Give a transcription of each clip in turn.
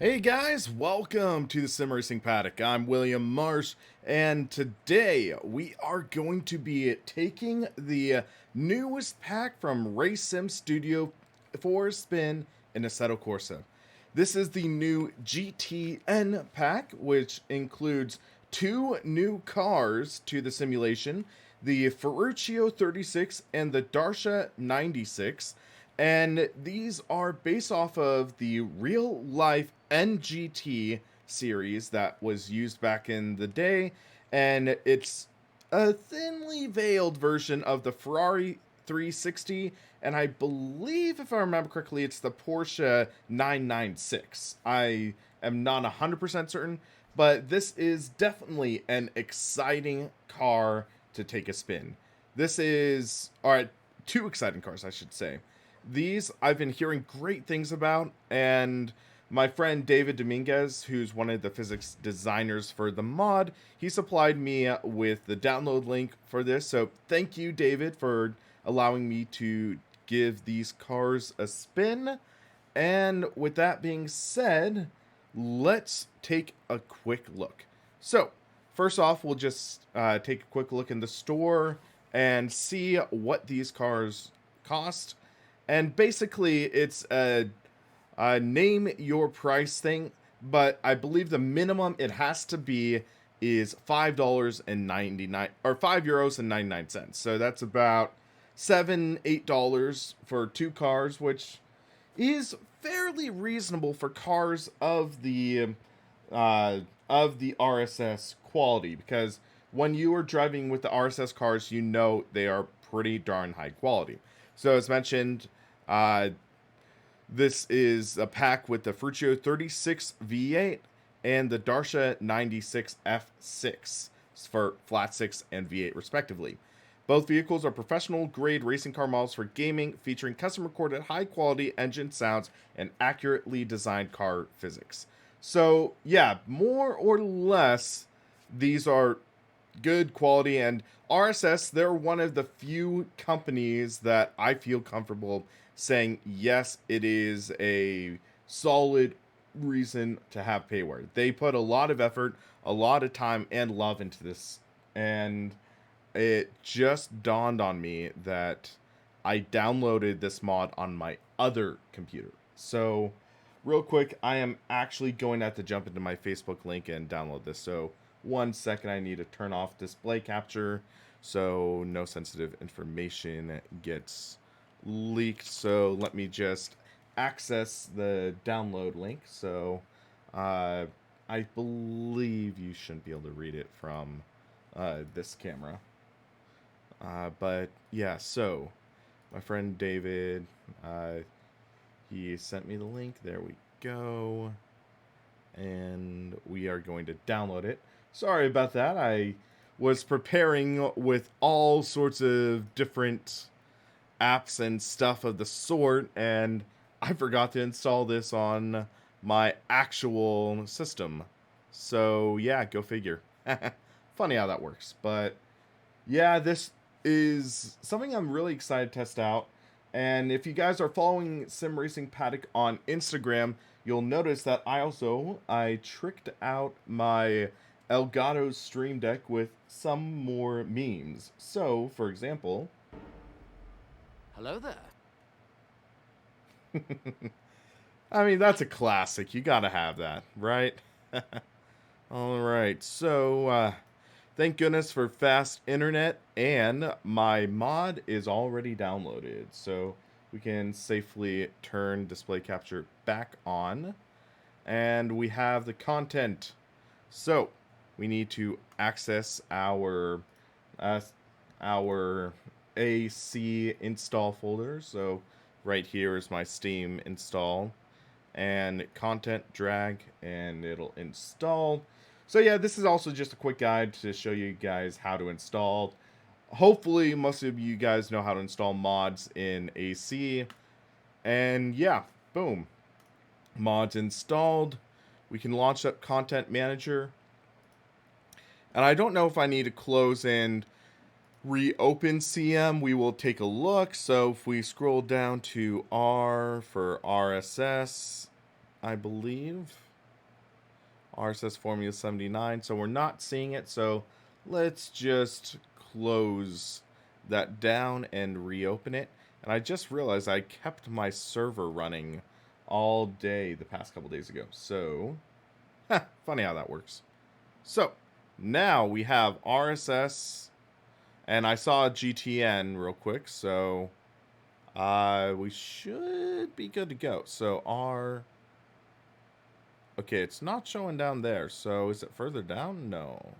Hey guys, welcome to the SimRacingPaddock. I'm William Marsh, and today we are going to be taking the newest pack from Race Sim Studio for a spin in Assetto Corsa. This is the new GTN Pack, which includes two new cars to the simulation, the Ferruccio 36 and the Darche 96. And these are based off of the real life NGT series that was used back in the day, and it's a thinly veiled version of the Ferrari 360, and I believe, if I remember correctly, it's the Porsche 996. I am not 100% certain, but this is definitely an exciting car to take a spin. This is, alright, two exciting cars, I should say. These I've been hearing great things about, and my friend David Dominguez, who's one of the physics designers for the mod, he supplied me with the download link for this. So thank you, David, for allowing me to give these cars a spin. And with that being said, let's take a quick look. So first off, we'll just take a quick look in the store and see what these cars cost. And basically, it's a name your price thing, but I believe the minimum it has to be is $5.99 or €5.99. So that's about $7-8 for two cars, which is fairly reasonable for cars of the RSS quality, because when you are driving with the RSS cars, you know they are pretty darn high quality. So as mentioned, this is a pack with the Ferruccio 36 V8 and the Darche 96 F6 for flat 6 and V8 respectively. Both vehicles are professional grade racing car models for gaming, featuring custom recorded high quality engine sounds and accurately designed car physics. So yeah, more or less, these are good quality, and RSS, they're one of the few companies that I feel comfortable saying, yes, it is a solid reason to have payware. They put a lot of effort, a lot of time and love into this, and it just dawned on me that I downloaded this mod on my other computer. So real quick, I am actually going to have to jump into my Facebook link and download this. So 1 second, I need to turn off display capture so no sensitive information gets leaked. So let me just access the download link. So I believe you shouldn't be able to read it from this camera. But yeah, so my friend David, he sent me the link. There we go. And we are going to download it. Sorry about that. I was preparing with all sorts of different apps and stuff of the sort, and I forgot to install this on my actual system. So yeah, go figure. Funny how that works. But yeah, this is something I'm really excited to test out. And if you guys are following SimRacingPaddock on Instagram, you'll notice that I tricked out my Elgato Stream Deck with some more memes. So, for example... Hello there. I mean, that's a classic. You gotta have that, right? Alright, so, thank goodness for fast internet, and my mod is already downloaded. So, we can safely turn display capture back on. And we have the content. So, we need to access our AC install folder. So right here is my Steam install, and content, drag, and it'll install. So yeah, this is also just a quick guide to show you guys how to install. Hopefully most of you guys know how to install mods in AC. And yeah, boom. Mods installed. We can launch up Content Manager. And I don't know if I need to close and reopen CM. We will take a look. So if we scroll down to R for RSS, I believe. RSS Formula 79. So we're not seeing it. So let's just close that down and reopen it. And I just realized I kept my server running all day the past couple days ago. So, funny how that works. So, now we have RSS, and I saw GTN real quick, so we should be good to go. So, okay, it's not showing down there, so is it further down? No.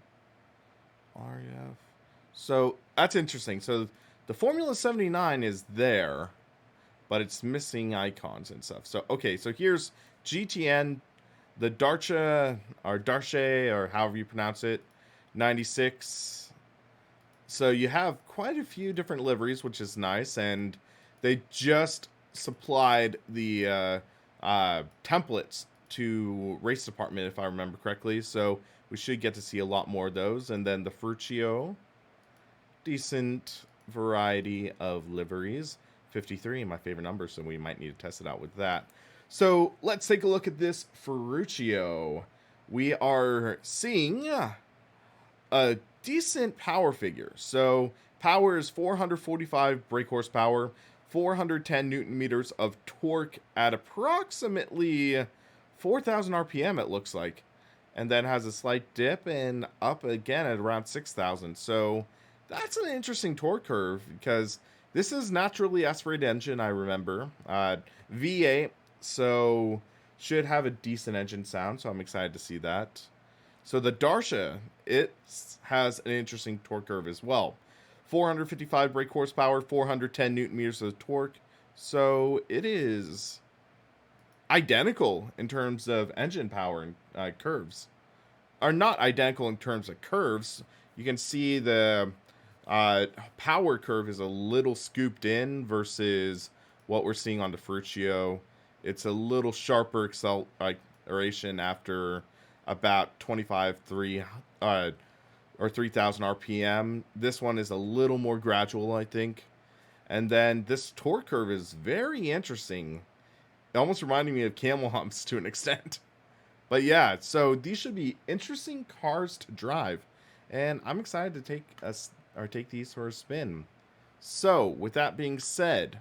REF. So, that's interesting. So, the Formula 79 is there, but it's missing icons and stuff. So, okay, so here's GTN, the Darche, or Darche, or however you pronounce it, 96. So you have quite a few different liveries, which is nice, and they just supplied the templates to race department, if I remember correctly. So we should get to see a lot more of those. And then the Ferruccio, decent variety of liveries. 53, my favorite number, so we might need to test it out with that. So let's take a look at this Ferruccio. We are seeing a decent power figure. So power is 445 brake horsepower, 410 Newton meters of torque at approximately 4,000 RPM, it looks like. And then has a slight dip and up again at around 6,000. So that's an interesting torque curve because this is naturally aspirated engine, I remember. V8, so should have a decent engine sound, so I'm excited to see that. So the Darche, it has an interesting torque curve as well. 455 brake horsepower, 410 Newton meters of torque. So it is identical in terms of engine power and curves. Are not identical in terms of curves. You can see the power curve is a little scooped in versus what we're seeing on the Ferruccio. It's a little sharper acceleration after about 3,000 RPM. This one is a little more gradual, I think. And then this torque curve is very interesting. It almost reminded me of camel humps to an extent. But yeah, so these should be interesting cars to drive. And I'm excited to take these for a spin. So, with that being said,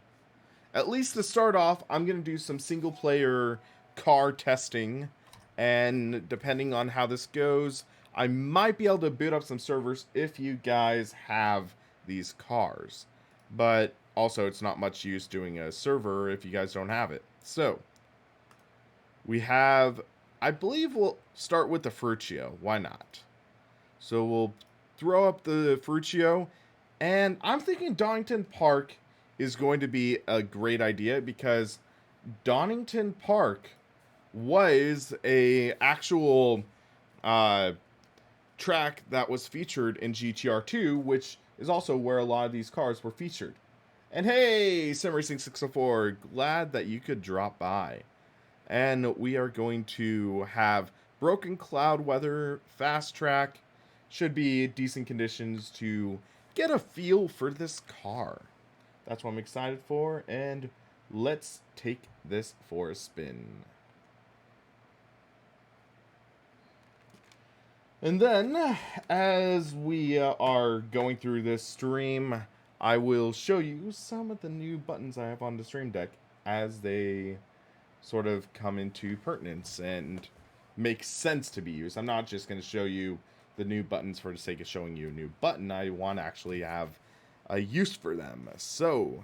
at least to start off, I'm going to do some single player car testing, and depending on how this goes, I might be able to boot up some servers if you guys have these cars. But also, it's not much use doing a server if you guys don't have it. So, we have, I believe we'll start with the Ferruccio. Why not? So we'll throw up the Ferruccio, and I'm thinking Donington Park is going to be a great idea because Donington Park was a actual track that was featured in GTR2, which is also where a lot of these cars were featured. And hey, SimRacing604, glad that you could drop by. And we are going to have broken cloud weather, fast track, should be decent conditions to get a feel for this car. That's what I'm excited for, and let's take this for a spin. And then, as we are going through this stream, I will show you some of the new buttons I have on the stream deck as they sort of come into pertinence and make sense to be used. I'm not just going to show you the new buttons for the sake of showing you a new button. I want to actually have a use for them. So,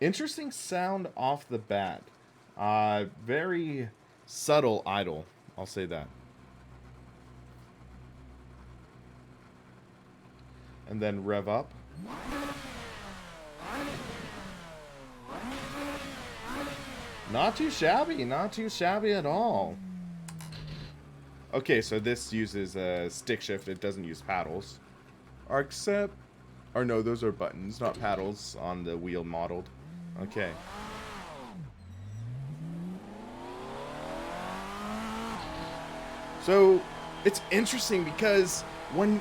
interesting sound off the bat. Very subtle idle, I'll say that. And then rev up. Not too shabby, not too shabby at all. Okay, so this uses a stick shift. It doesn't use paddles. Or no, those are buttons, not paddles on the wheel modeled. Okay. So, it's interesting because when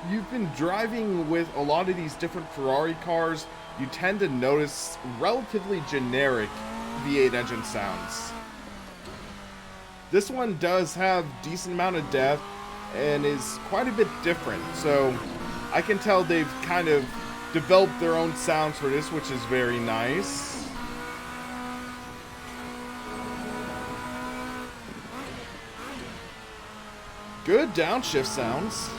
you've been driving with a lot of these different Ferrari cars, you tend to notice relatively generic V8 engine sounds. This one does have decent amount of depth and is quite a bit different. So I can tell they've kind of developed their own sounds for this, which is very nice. Good downshift sounds.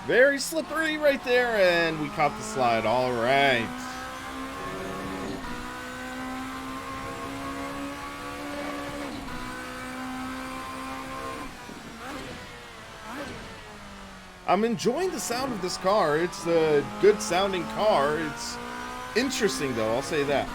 Very slippery right there, and we caught the slide. All right. I'm enjoying the sound of this car. It's a good sounding car. It's interesting though, I'll say that.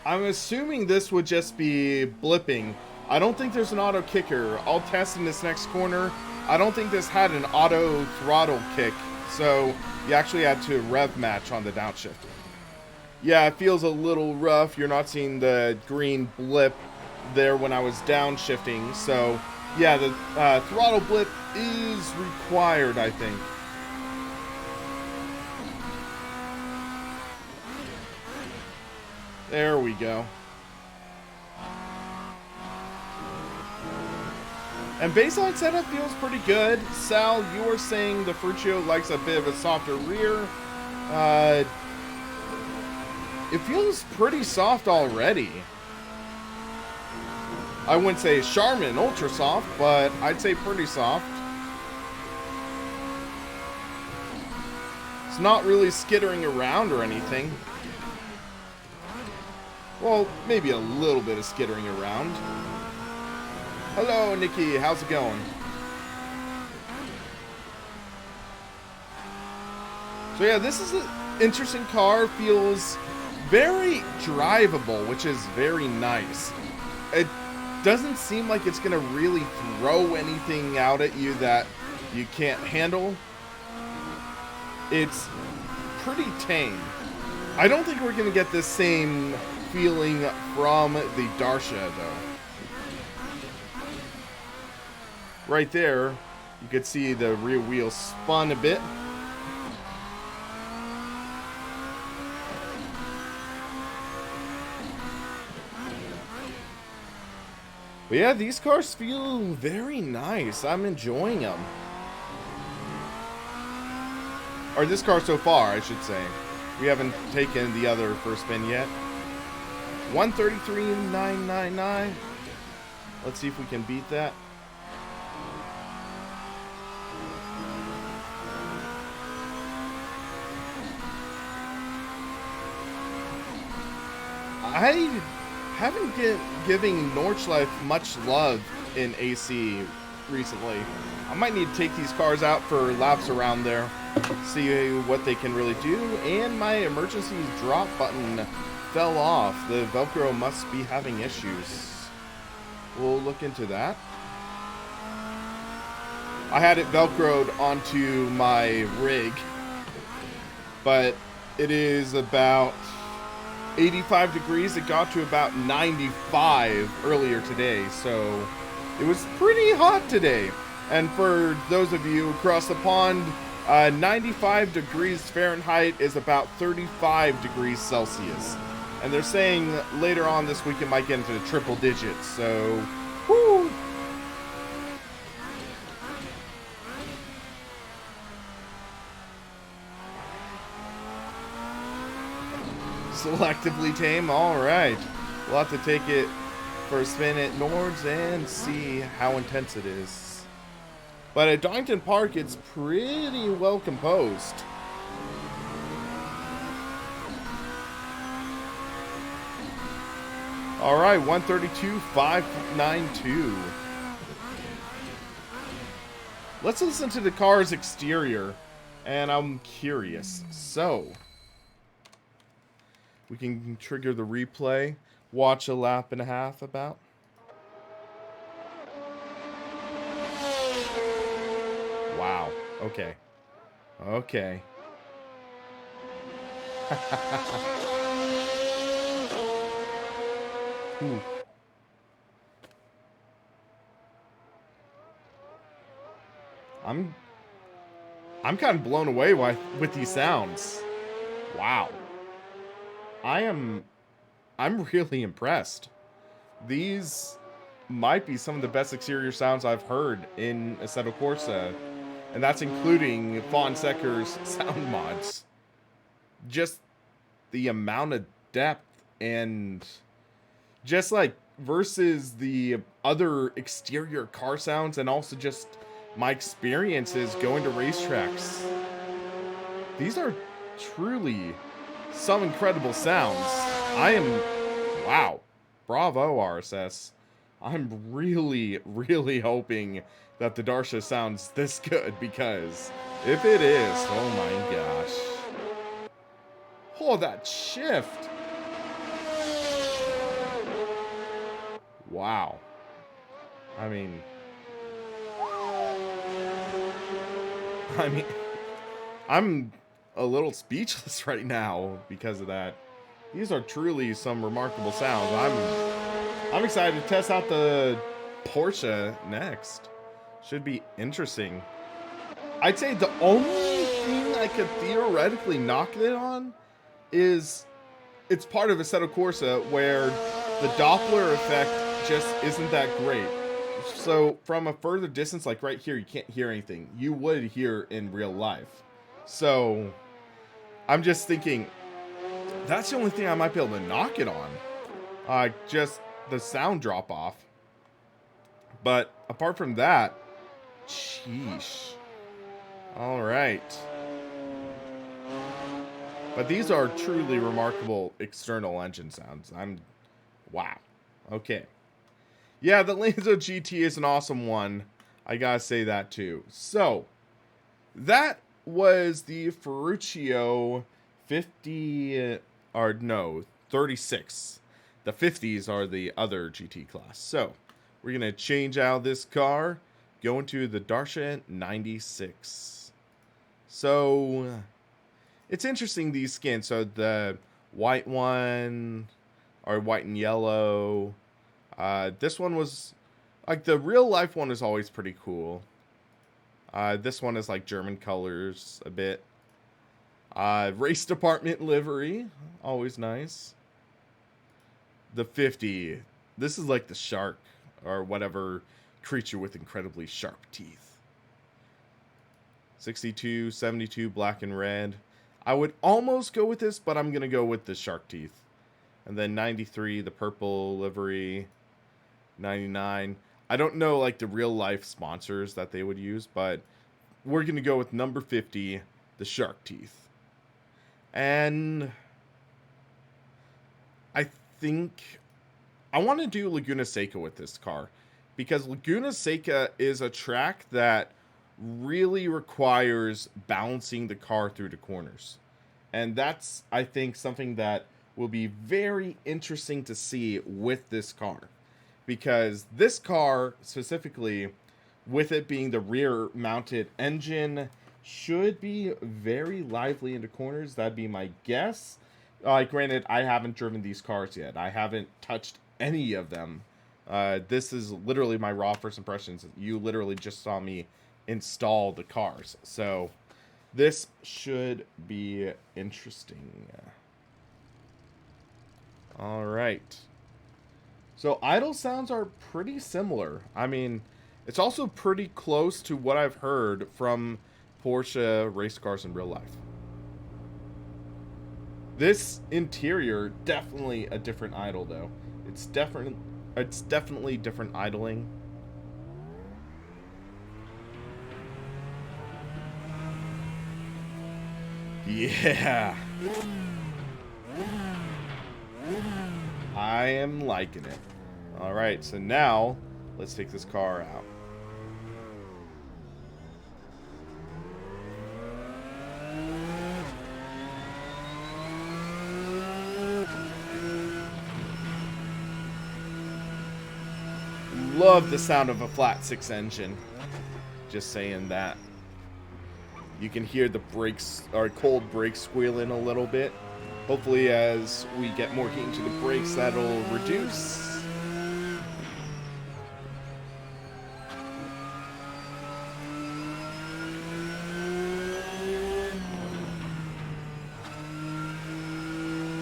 I'm assuming this would just be blipping. I don't think there's an auto kicker. I'll test in this next corner. I don't think this had an auto throttle kick, so you actually had to rev match on the downshift. Yeah, it feels a little rough. You're not seeing the green blip there when I was downshifting, so yeah, the throttle blip is required, I think. There we go. And baseline setup feels pretty good. Sal, you were saying the Ferruccio likes a bit of a softer rear. It feels pretty soft already. I wouldn't say Charmin ultra soft, but I'd say pretty soft. It's not really skittering around or anything. Well, maybe a little bit of skittering around. Hello, Nikki. How's it going? So yeah, this is an interesting car. Feels very drivable, which is very nice. It doesn't seem like it's going to really throw anything out at you that you can't handle. It's pretty tame. I don't think we're going to get the same feeling from the Darche, though. Right there, you could see the rear wheel spun a bit. But yeah, these cars feel very nice. I'm enjoying them. Or this car so far, I should say. We haven't taken the other first spin yet. 133,999. Let's see if we can beat that. I haven't giving Nordschleife much love in AC recently. I might need to take these cars out for laps around there, see what they can really do. And my emergency drop button fell off. The Velcro must be having issues. We'll look into that. I had it Velcroed onto my rig, but it is about 85 degrees. It got to about 95 earlier today, so it was pretty hot today. And for those of you across the pond, 95 degrees Fahrenheit is about 35 degrees Celsius. And they're saying later on this week it might get into the triple digits, so whoo! Selectively tame, alright. We'll have to take it for a spin at Nords and see how intense it is. But at Donington Park, it's pretty well composed. Alright, 132,592. Let's listen to the car's exterior, and I'm curious. So we can trigger the replay, watch a lap and a half about. Wow. Okay. Okay. Ooh. I'm kind of blown away with these sounds. Wow. I'm really impressed. These might be some of the best exterior sounds I've heard in Assetto Corsa, and that's including Fonsecker's sound mods. Just the amount of depth and just like versus the other exterior car sounds, and also just my experiences going to racetracks. These are truly some incredible sounds. Wow. Bravo, RSS. I'm really, really hoping that the Darche sounds this good, because if it is, oh my gosh. Oh, that shift. Wow. I mean, I'm a little speechless right now because of that. These are truly some remarkable sounds. I'm excited to test out the Porsche next. Should be interesting. I'd say the only thing I could theoretically knock it on is it's part of Assetto Corsa where the Doppler effect just isn't that great. So from a further distance, like right here, you can't hear anything. You would hear in real life. So I'm just thinking that's the only thing I might be able to knock it on. Just the sound drop off. But apart from that, sheesh. All right. But these are truly remarkable external engine sounds. Wow. Okay. Yeah, the Lanzo GT is an awesome one. I gotta say that too. So, that was the Ferruccio 50, or no, 36. The 50s are the other GT class. So, we're gonna change out this car, go into the Darche 96. So, it's interesting, these skins. So, the white one, or white and yellow. This one was, like, the real life one is always pretty cool. This one is like German colors a bit. Race department livery, always nice. The 50, this is like the shark or whatever creature with incredibly sharp teeth. 62, 72, black and red. I would almost go with this, but I'm gonna go with the shark teeth. And then 93, the purple livery. 99. I don't know like the real life sponsors that they would use, but we're going to go with number 50, the shark teeth. And I think I want to do Laguna Seca with this car, because Laguna Seca is a track that really requires balancing the car through the corners. And that's, I think, something that will be very interesting to see with this car. Because this car, specifically, with it being the rear-mounted engine, should be very lively into corners. That'd be my guess. Granted, I haven't driven these cars yet. I haven't touched any of them. This is literally my raw first impressions. You literally just saw me install the cars. So, this should be interesting. All right. So idle sounds are pretty similar. I mean, it's also pretty close to what I've heard from Porsche race cars in real life. This interior, definitely a different idle though. It's definitely different idling. Yeah. I am liking it. Alright, so now, let's take this car out. Love the sound of a flat 6 engine. Just saying that. You can hear the brakes, or cold brakes, squealing a little bit. Hopefully as we get more heat into the brakes, that'll reduce.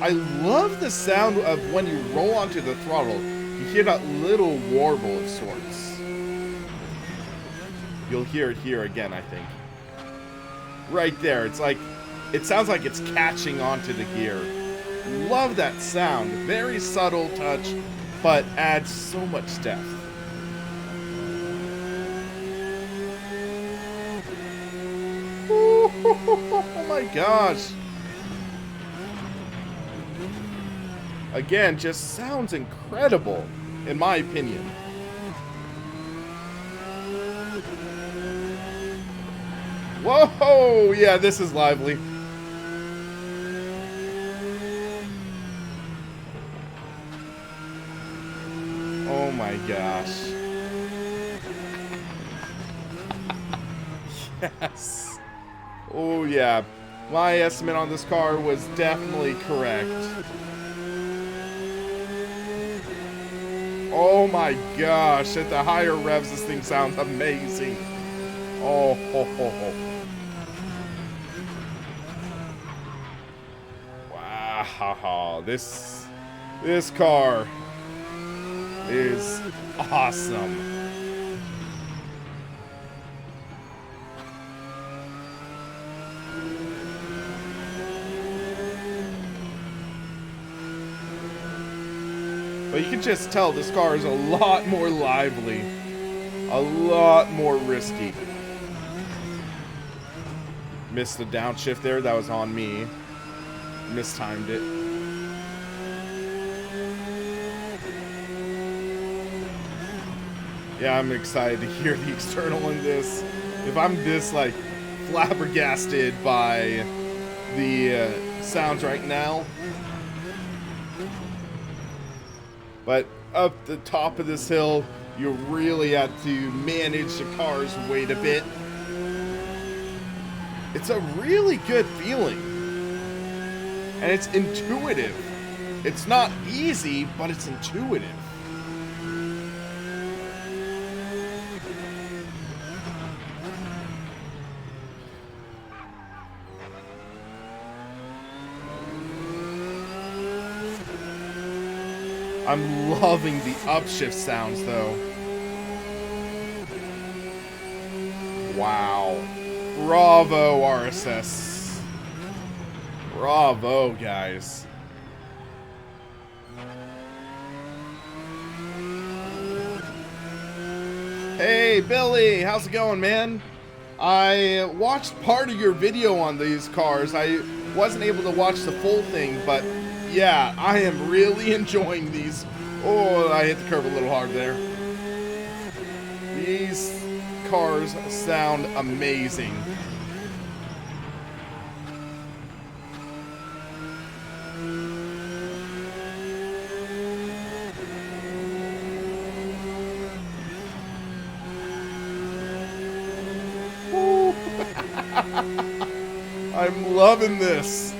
I love the sound of when you roll onto the throttle. You hear that little warble of sorts. You'll hear it here again, I think. Right there. It's like, it sounds like it's catching onto the gear. Love that sound. Very subtle touch, but adds so much depth. Oh my gosh. Again, just sounds incredible, in my opinion. Whoa! Yeah, this is lively. Oh my gosh. Yes. Oh yeah. My estimate on this car was definitely correct. Oh my gosh, at the higher revs, this thing sounds amazing. Oh, ho, ho, ho. Wow, this car is awesome. But you can just tell this car is a lot more lively, a lot more risky. Missed the downshift there, that was on me. Mistimed it. Yeah, I'm excited to hear the external in this. If I'm this, like, flabbergasted by the sounds right now. But up the top of this hill, you really have to manage the car's weight a bit. It's a really good feeling. And it's intuitive. It's not easy, but it's intuitive. I'm loving the upshift sounds, though. Wow. Bravo, RSS. Bravo, guys. Hey, Billy. How's it going, man? I watched part of your video on these cars. I wasn't able to watch the full thing, but yeah, I am really enjoying these. Oh, I hit the curve a little hard there. These cars sound amazing. I'm loving this.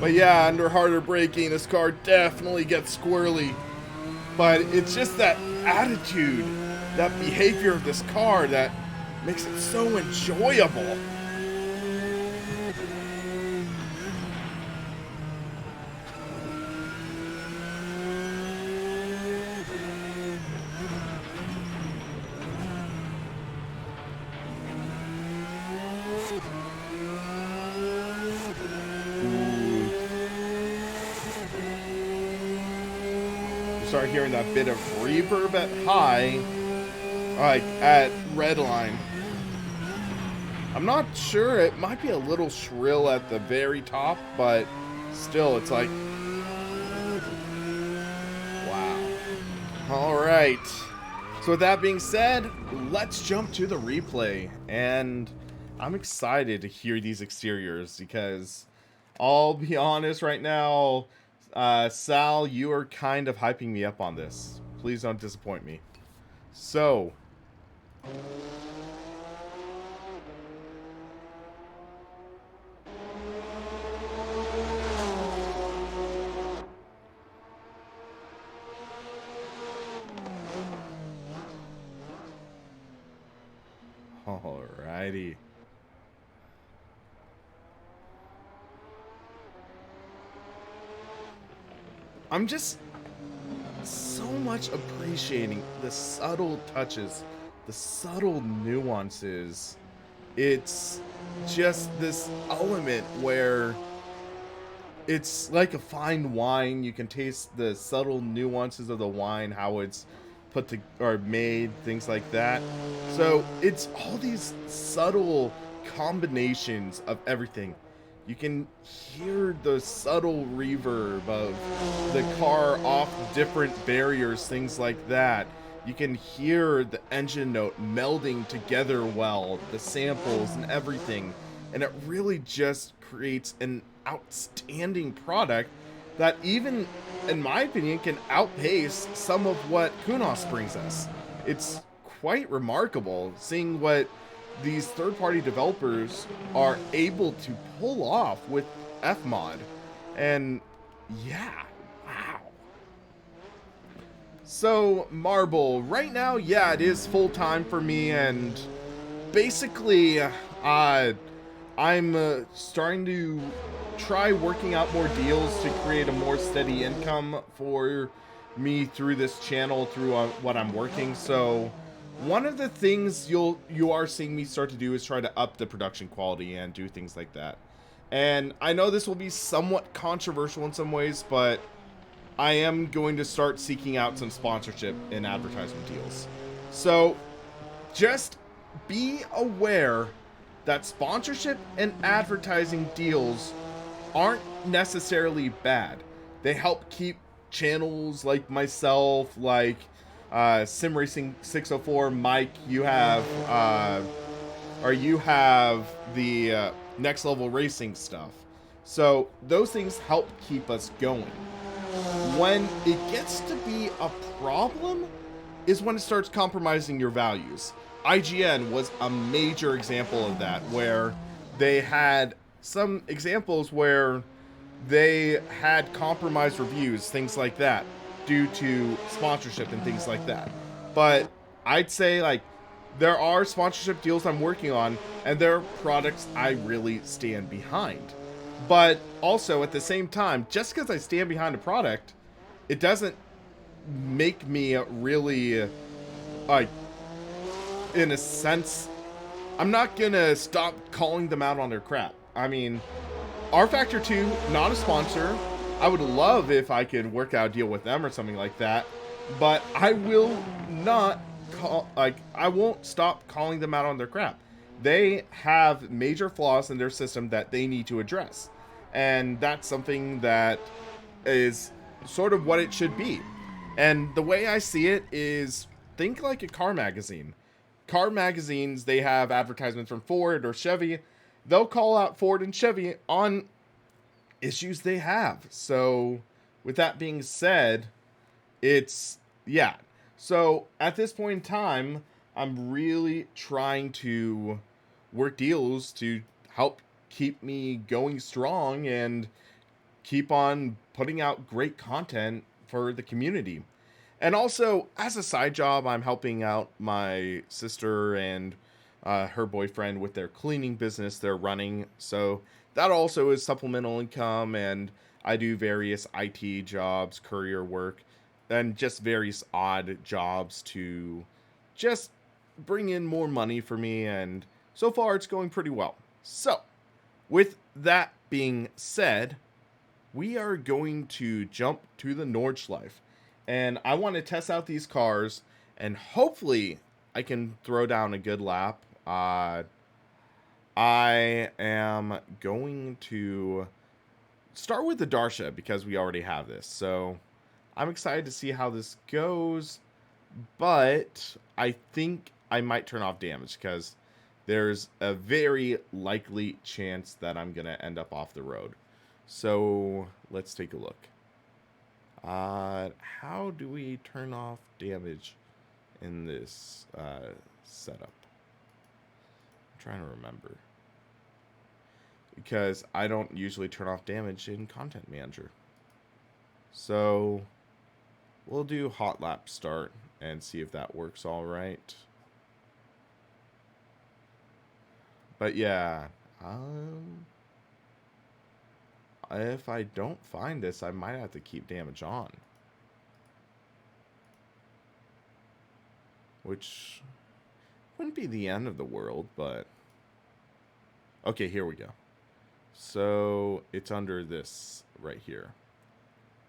But yeah, under harder braking, this car definitely gets squirrely. But it's just that attitude, that behavior of this car that makes it so enjoyable. Start hearing that bit of reverb at high, like at red line. I'm not sure, it might be a little shrill at the very top, but still it's like, wow. All right, so with that being said, let's jump to the replay. And I'm excited to hear these exteriors because I'll be honest right now, Sal, you are kind of hyping me up on this. Please don't disappoint me. So, I'm just so much appreciating the subtle touches, the subtle nuances. It's just this element where it's like a fine wine. You can taste the subtle nuances of the wine, how it's put to or made, things like that. So it's all these subtle combinations of everything. You can hear the subtle reverb of the car off different barriers, things like that. You can hear the engine note melding together well, the samples and everything. And it really just creates an outstanding product that even, in my opinion, can outpace some of what Kunos brings us. It's quite remarkable seeing what these third-party developers are able to pull off with Fmod. And yeah, wow. So, Marble, right now, yeah, it is full-time for me, and basically, I'm starting to try working out more deals to create a more steady income for me through this channel, through what I'm working. So one of the things you are seeing me start to do is try to up the production quality and do things like that. And I know this will be somewhat controversial in some ways, but I am going to start seeking out some sponsorship and advertisement deals. So just be aware that sponsorship and advertising deals aren't necessarily bad. They help keep channels like myself, like SimRacing 604, Mike, you have the next level racing stuff. So those things help keep us going. When it gets to be a problem is when it starts compromising your values. IGN was a major example of that, where they had some examples where they had compromised reviews, things like that, due to sponsorship and things like that. But I'd say, like, there are sponsorship deals I'm working on, and there are products I really stand behind. But also, at the same time, just because I stand behind a product, it doesn't make me really, like, in a sense, I'm not gonna stop calling them out on their crap. I mean, R Factor 2, not a sponsor. I would love if I could work out a deal with them or something like that, but I will not I won't stop calling them out on their crap. They have major flaws in their system that they need to address. And that's something that is sort of what it should be. And the way I see it is, think like a car magazine. Car magazines, they have advertisements from Ford or Chevy. They'll call out Ford and Chevy on issues they have. So with that being said, it's, yeah. So at this point in time, I'm really trying to work deals to help keep me going strong and keep on putting out great content for the community. And also, as a side job, I'm helping out my sister and her boyfriend with their cleaning business they're running. So that also is supplemental income, and I do various IT jobs, courier work, and just various odd jobs to just bring in more money for me, and so far it's going pretty well. So, with that being said, we are going to jump to the Nordschleife, and I want to test out these cars, and hopefully I can throw down a good lap. I am going to start with the Darche because we already have this, so I'm excited to see how this goes, but I think I might turn off damage because there's a very likely chance that I'm going to end up off the road. So let's take a look. How do we turn off damage in this setup? I'm trying to remember, because I don't usually turn off damage in Content Manager. So we'll do Hot Lap Start and see if that works all right. But yeah, if I don't find this, I might have to keep damage on. Which wouldn't be the end of the world, but... Okay, here we go. So, it's under this right here.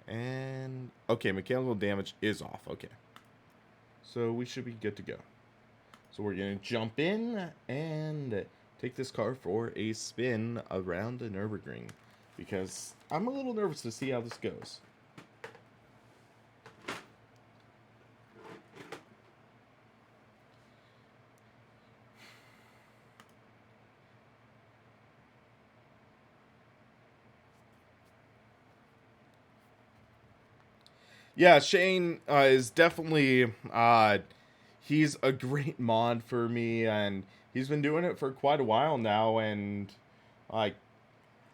And... Okay, mechanical damage is off. Okay. So, we should be good to go. So, we're going to jump in and take this car for a spin around the Nürburgring. Because I'm a little nervous to see how this goes. Yeah, Shane is definitely, he's a great mod for me, and he's been doing it for quite a while now, and, like,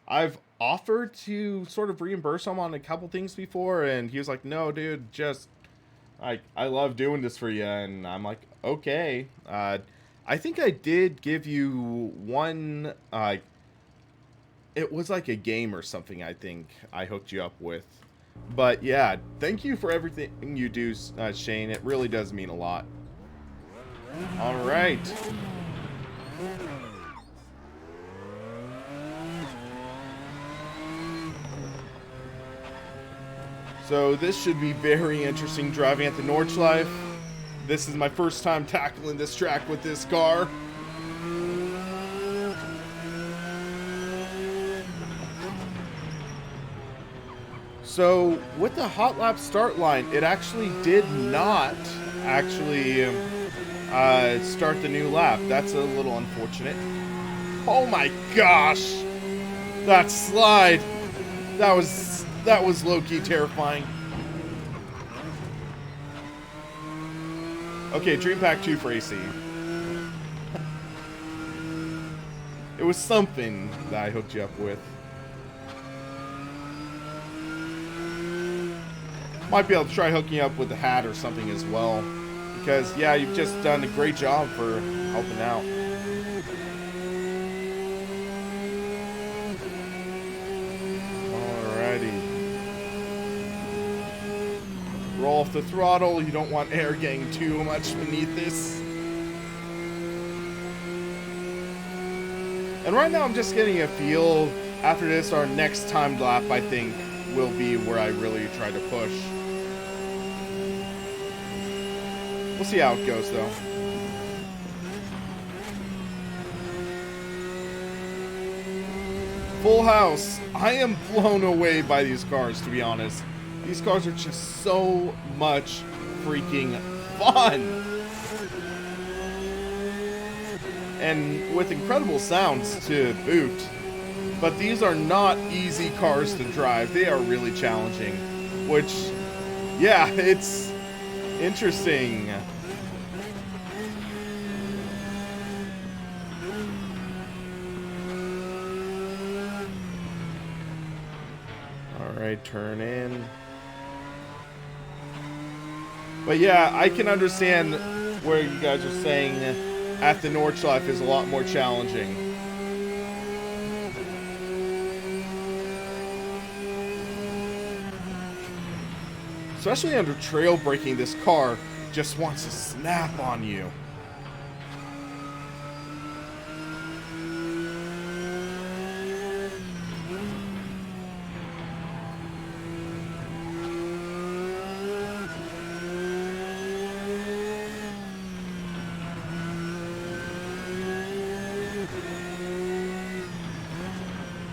I've offered to sort of reimburse him on a couple things before, and he was like, no, dude, just, like, I love doing this for you, and I'm like, okay. I think I did give you one, it was like a game or something, I think I hooked you up with. But yeah, thank you for everything you do, Shane. It really does mean a lot. All right. So this should be very interesting driving at the Nordschleife. This is my first time tackling this track with this car. So, with the Hot Lap start line, it actually did not start the new lap. That's a little unfortunate. Oh my gosh! That slide! That was low-key terrifying. Okay, Dream Pack 2 for AC. It was something that I hooked you up with. Might be able to try hooking up with the hat or something as well. Because, yeah, you've just done a great job for helping out. Alrighty. Roll off the throttle. You don't want air getting too much beneath this. And right now I'm just getting a feel. After this, our next timed lap, I think, will be where I really try to push. We'll see how it goes, though. Full house. I am blown away by these cars, to be honest. These cars are just so much freaking fun. And with incredible sounds to boot. But these are not easy cars to drive. They are really challenging. Which, yeah, it's interesting. Alright, turn in. But yeah, I can understand where you guys are saying at the Nordschleife is a lot more challenging. Especially under trail braking, this car just wants to snap on you.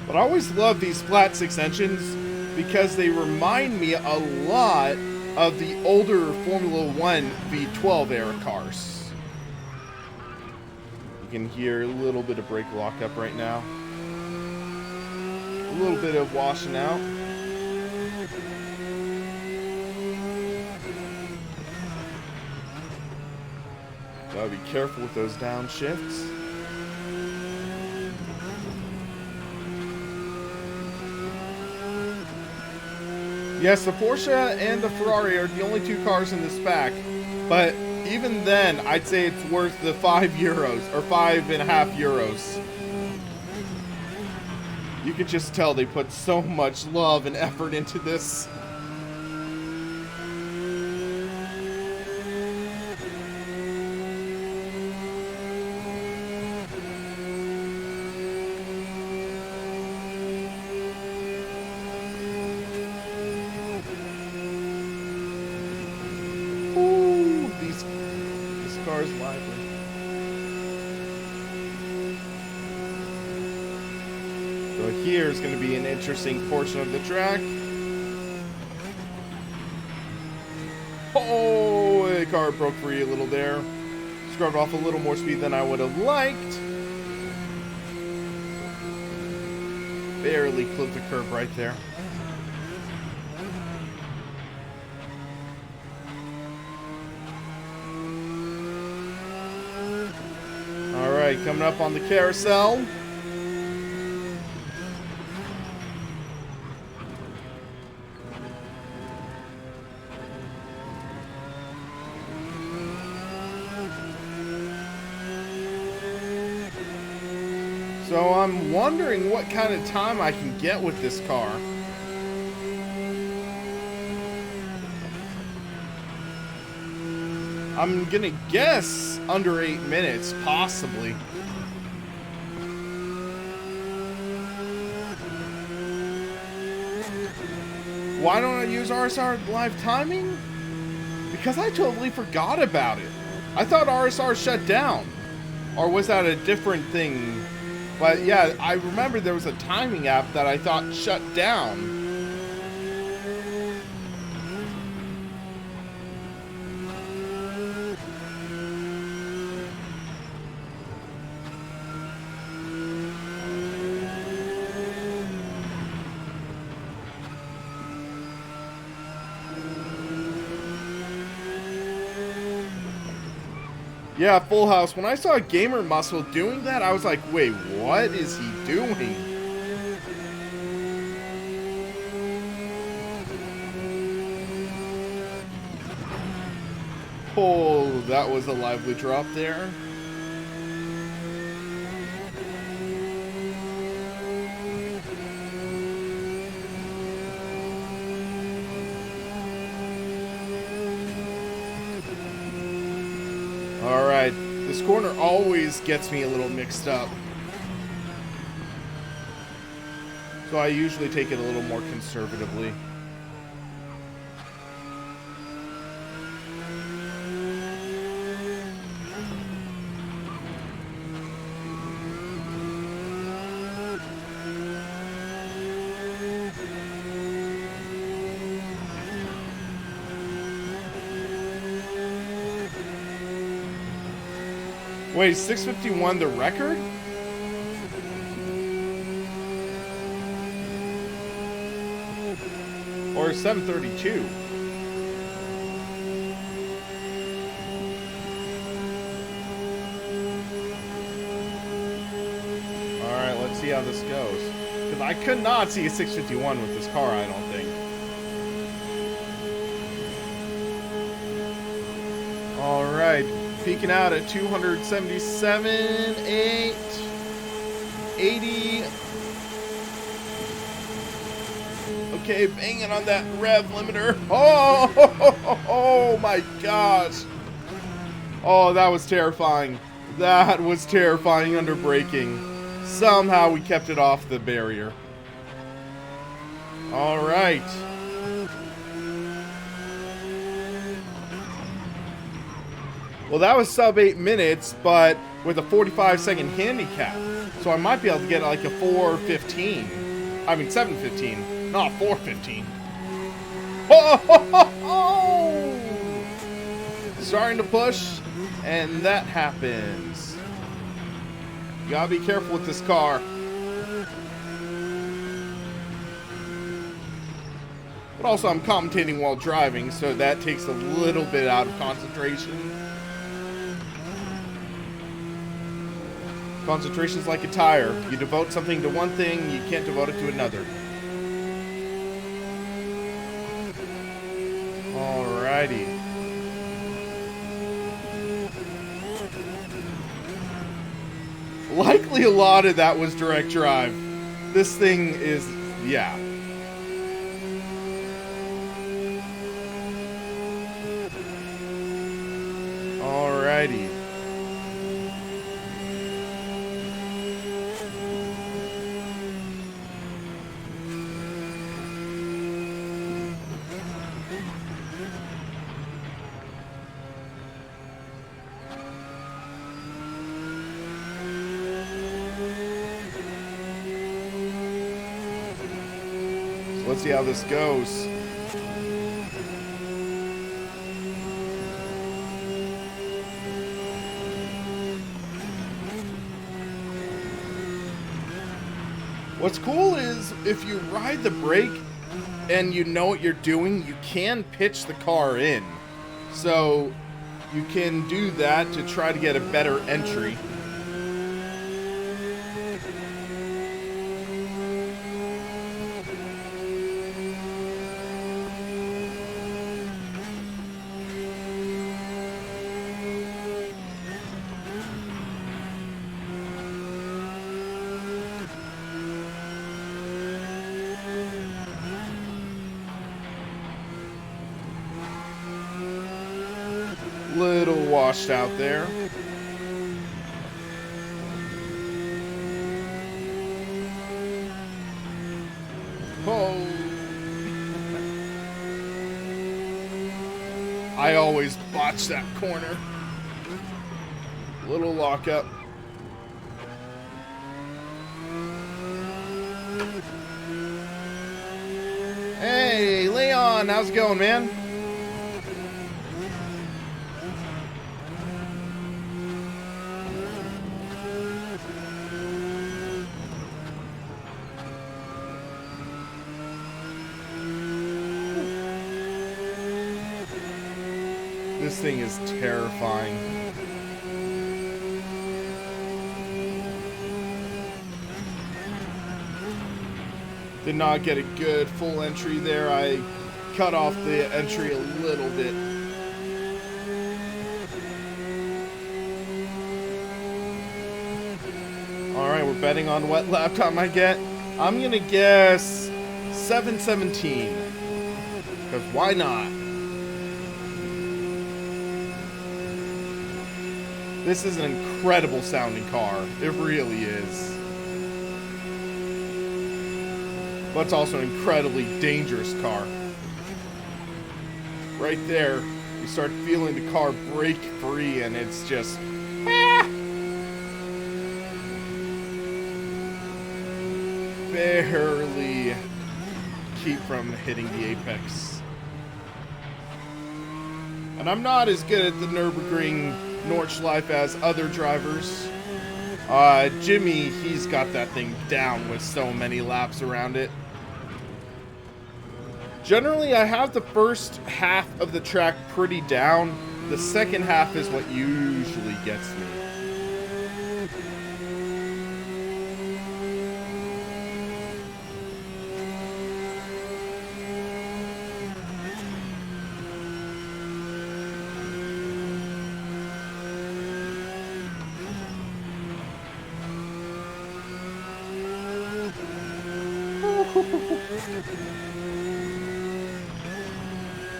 But I always love these flat six engines because they remind me a lot of the older Formula 1 V12 era cars. You can hear a little bit of brake lockup right now. A little bit of washing out. Gotta be careful with those downshifts. Yes, the Porsche and the Ferrari are the only two cars in this pack, but even then, I'd say it's worth the €5 or €5.50. You could just tell they put so much love and effort into this. Ooh, this car's lively. So here's going to be an interesting portion of the track. Oh, the car broke free a little there. Scrubbed off a little more speed than I would have liked. Barely clipped the curb right there. Alright, coming up on the carousel. So I'm wondering what kind of time I can get with this car. I'm gonna guess under 8 minutes, possibly. Why don't I use RSR live timing? Because I totally forgot about it. I thought RSR shut down. Or was that a different thing? But yeah, I remember there was a timing app that I thought shut down. Yeah, Full House. When I saw Gamer Muscle doing that, I was like, wait, what is he doing? Oh, that was a lively drop there. Alright, this corner always gets me a little mixed up. So I usually take it a little more conservatively. Wait, 651 the record? Or 732? Alright, let's see how this goes. Because I could not see a 651 with this car, I don't think. Alright. Peeking out at 277, 8, 80. Okay, banging on that rev limiter. Oh my gosh. Oh, that was terrifying. That was terrifying under braking. Somehow we kept it off the barrier. All right. Well, that was sub 8 minutes, but with a 45-second handicap. So I might be able to get like a 4:15. I mean 7:15, not 4:15. Oh! Starting to push, and that happens. You gotta be careful with this car. But also I'm commentating while driving, so that takes a little bit out of concentration. Concentration's like a tire. You devote something to one thing, you can't devote it to another. Alrighty. Likely a lot of that was direct drive. This thing is, yeah. Alrighty. So let's see how this goes. What's cool is if you ride the brake and you know what you're doing, you can pitch the car in. So you can do that to try to get a better entry. Little washed out there. Oh. I always botch that corner. Little lockup. Hey, Leon, how's it going, man? This thing is terrifying. Did not get a good full entry there. I cut off the entry a little bit. Alright, we're betting on what lap time I get. I'm gonna guess 7:17. Because why not? This is an incredible sounding car. It really is. But it's also an incredibly dangerous car. Right there, you start feeling the car break free and it's just... barely keep from hitting the apex. And I'm not as good at the Nürburgring Nordschleife as other drivers. Jimmy, he's got that thing down with so many laps around it. Generally, I have the first half of the track pretty down. The second half is what usually gets me.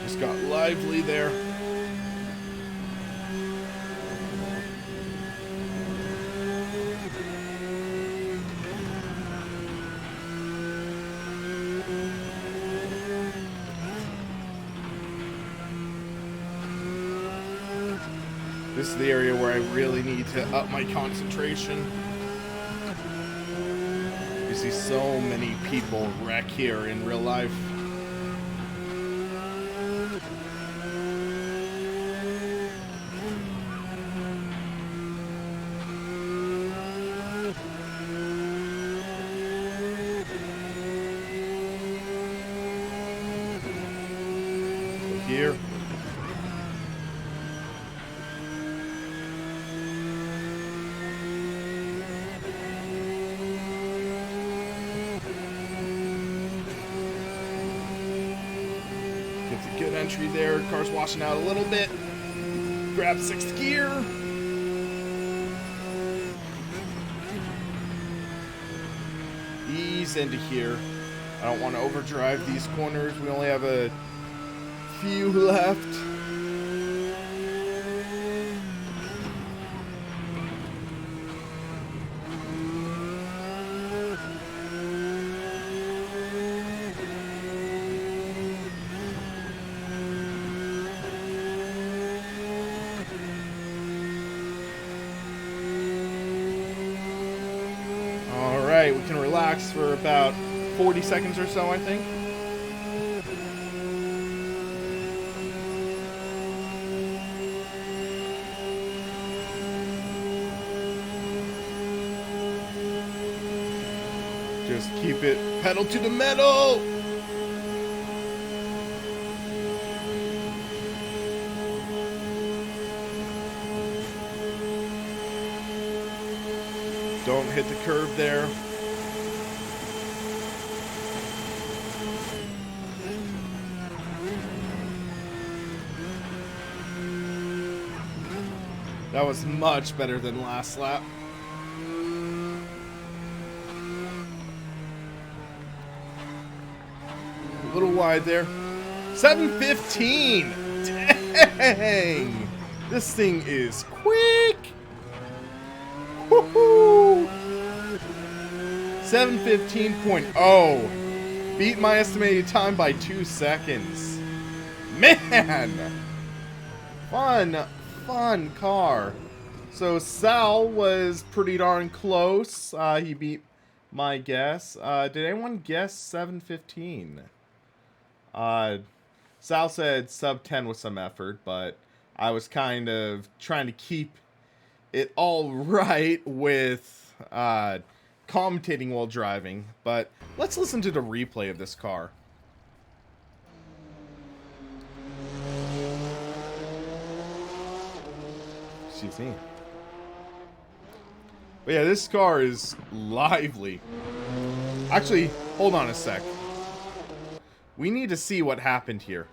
Just got lively there. This is the area where I really need to up my concentration. You see so many people wreck here in real life. Here. Gets a good entry there. Car's washing out a little bit. Grab sixth gear. ease into here. I don't want to overdrive these corners. We only have a few left. Alright, we can relax for about 40 seconds or so, I think. Just keep it pedal to the metal! Don't hit the curb there. That was much better than last lap. A little wide there. 7:15! Dang! This thing is quick! Woohoo! 7:15.0. Beat my estimated time by 2 seconds. Man! Fun car. So Sal was pretty darn close. He beat my guess. Did anyone guess 7:15? Sal said sub 10 with some effort, but I was kind of trying to keep it all right with commentating while driving. But let's listen to the replay of this car. Excuse me. But yeah, this car is lively. Actually, hold on a sec. We need to see what happened here.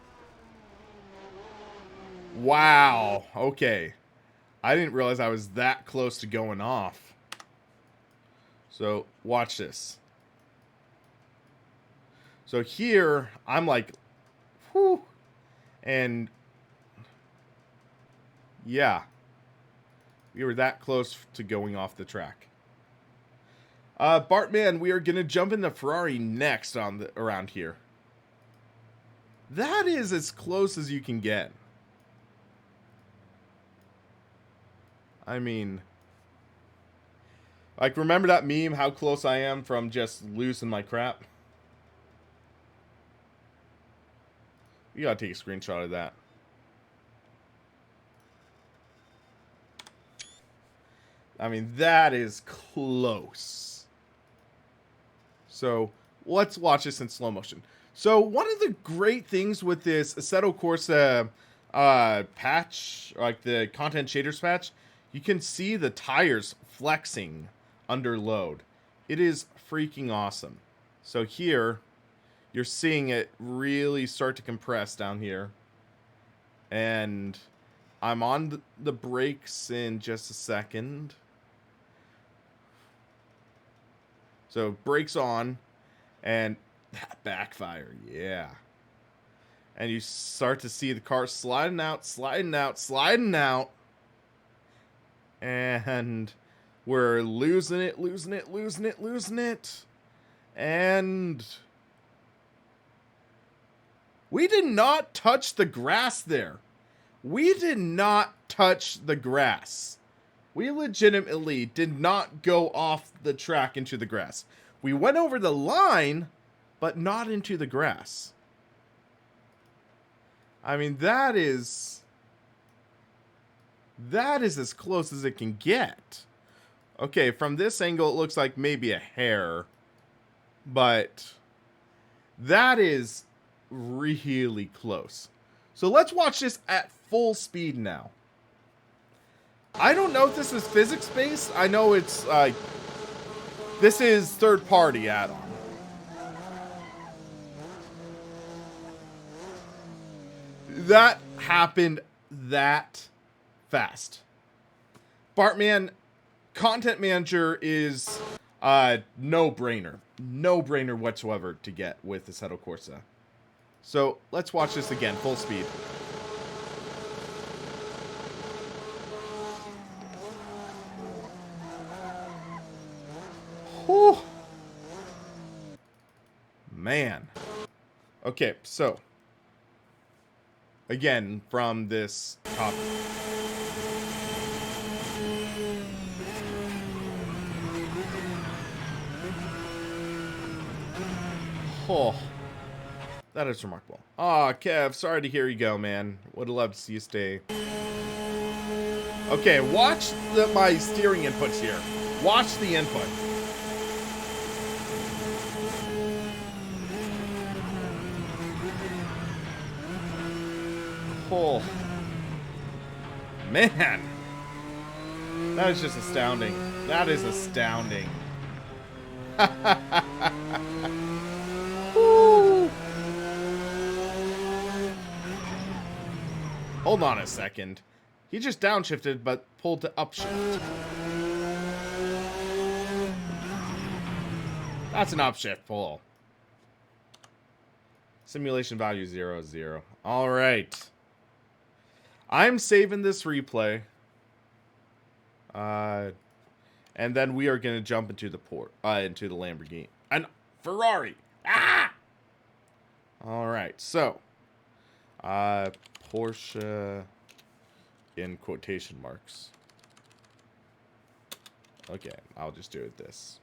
Wow. Okay. I didn't realize I was that close to going off. So, watch this. So here, I'm like, whew. And, yeah. We were that close to going off the track. Bartman, we are going to jump in the Ferrari next around here. That is as close as you can get. I mean, like, remember that meme, how close I am from just losing my crap? You gotta take a screenshot of that. I mean, that is close. So, let's watch this in slow motion. So, one of the great things with this Assetto Corsa patch, like the content shaders patch, you can see the tires flexing under load. It is freaking awesome. So here, you're seeing it really start to compress down here. And I'm on the brakes in just a second. So brakes on, and that backfire, yeah. And you start to see the car sliding out, sliding out, sliding out. And we're losing it, losing it, losing it, losing it. And we did not touch the grass there. We did not touch the grass. We legitimately did not go off the track into the grass. We went over the line, but not into the grass. I mean, that is as close as it can get. Okay, from this angle, it looks like maybe a hair. But that is really close. So let's watch this at full speed now. I don't know if this is physics-based. I know it's, this is third-party add-on. That happened that fast. Bartman, Content Manager is No brainer. No brainer whatsoever to get with the Assetto Corsa. So let's watch this again, full speed. Whew. Man. Okay, so again, from this top. Oh, that is remarkable. Aw, Kev, sorry to hear you go, man. Would have loved to see you stay. Okay, watch my steering inputs here. Watch the input. Oh, man. That is just astounding. That is astounding. Woo. Hold on a second. He just downshifted, but pulled to upshift. That's an upshift pull. Simulation value 0, 0. All right. I'm saving this replay. And then we are going to jump into the into the Lamborghini. And Ferrari. Ah! All right. So, Porsche in quotation marks. Okay, I'll just do it this.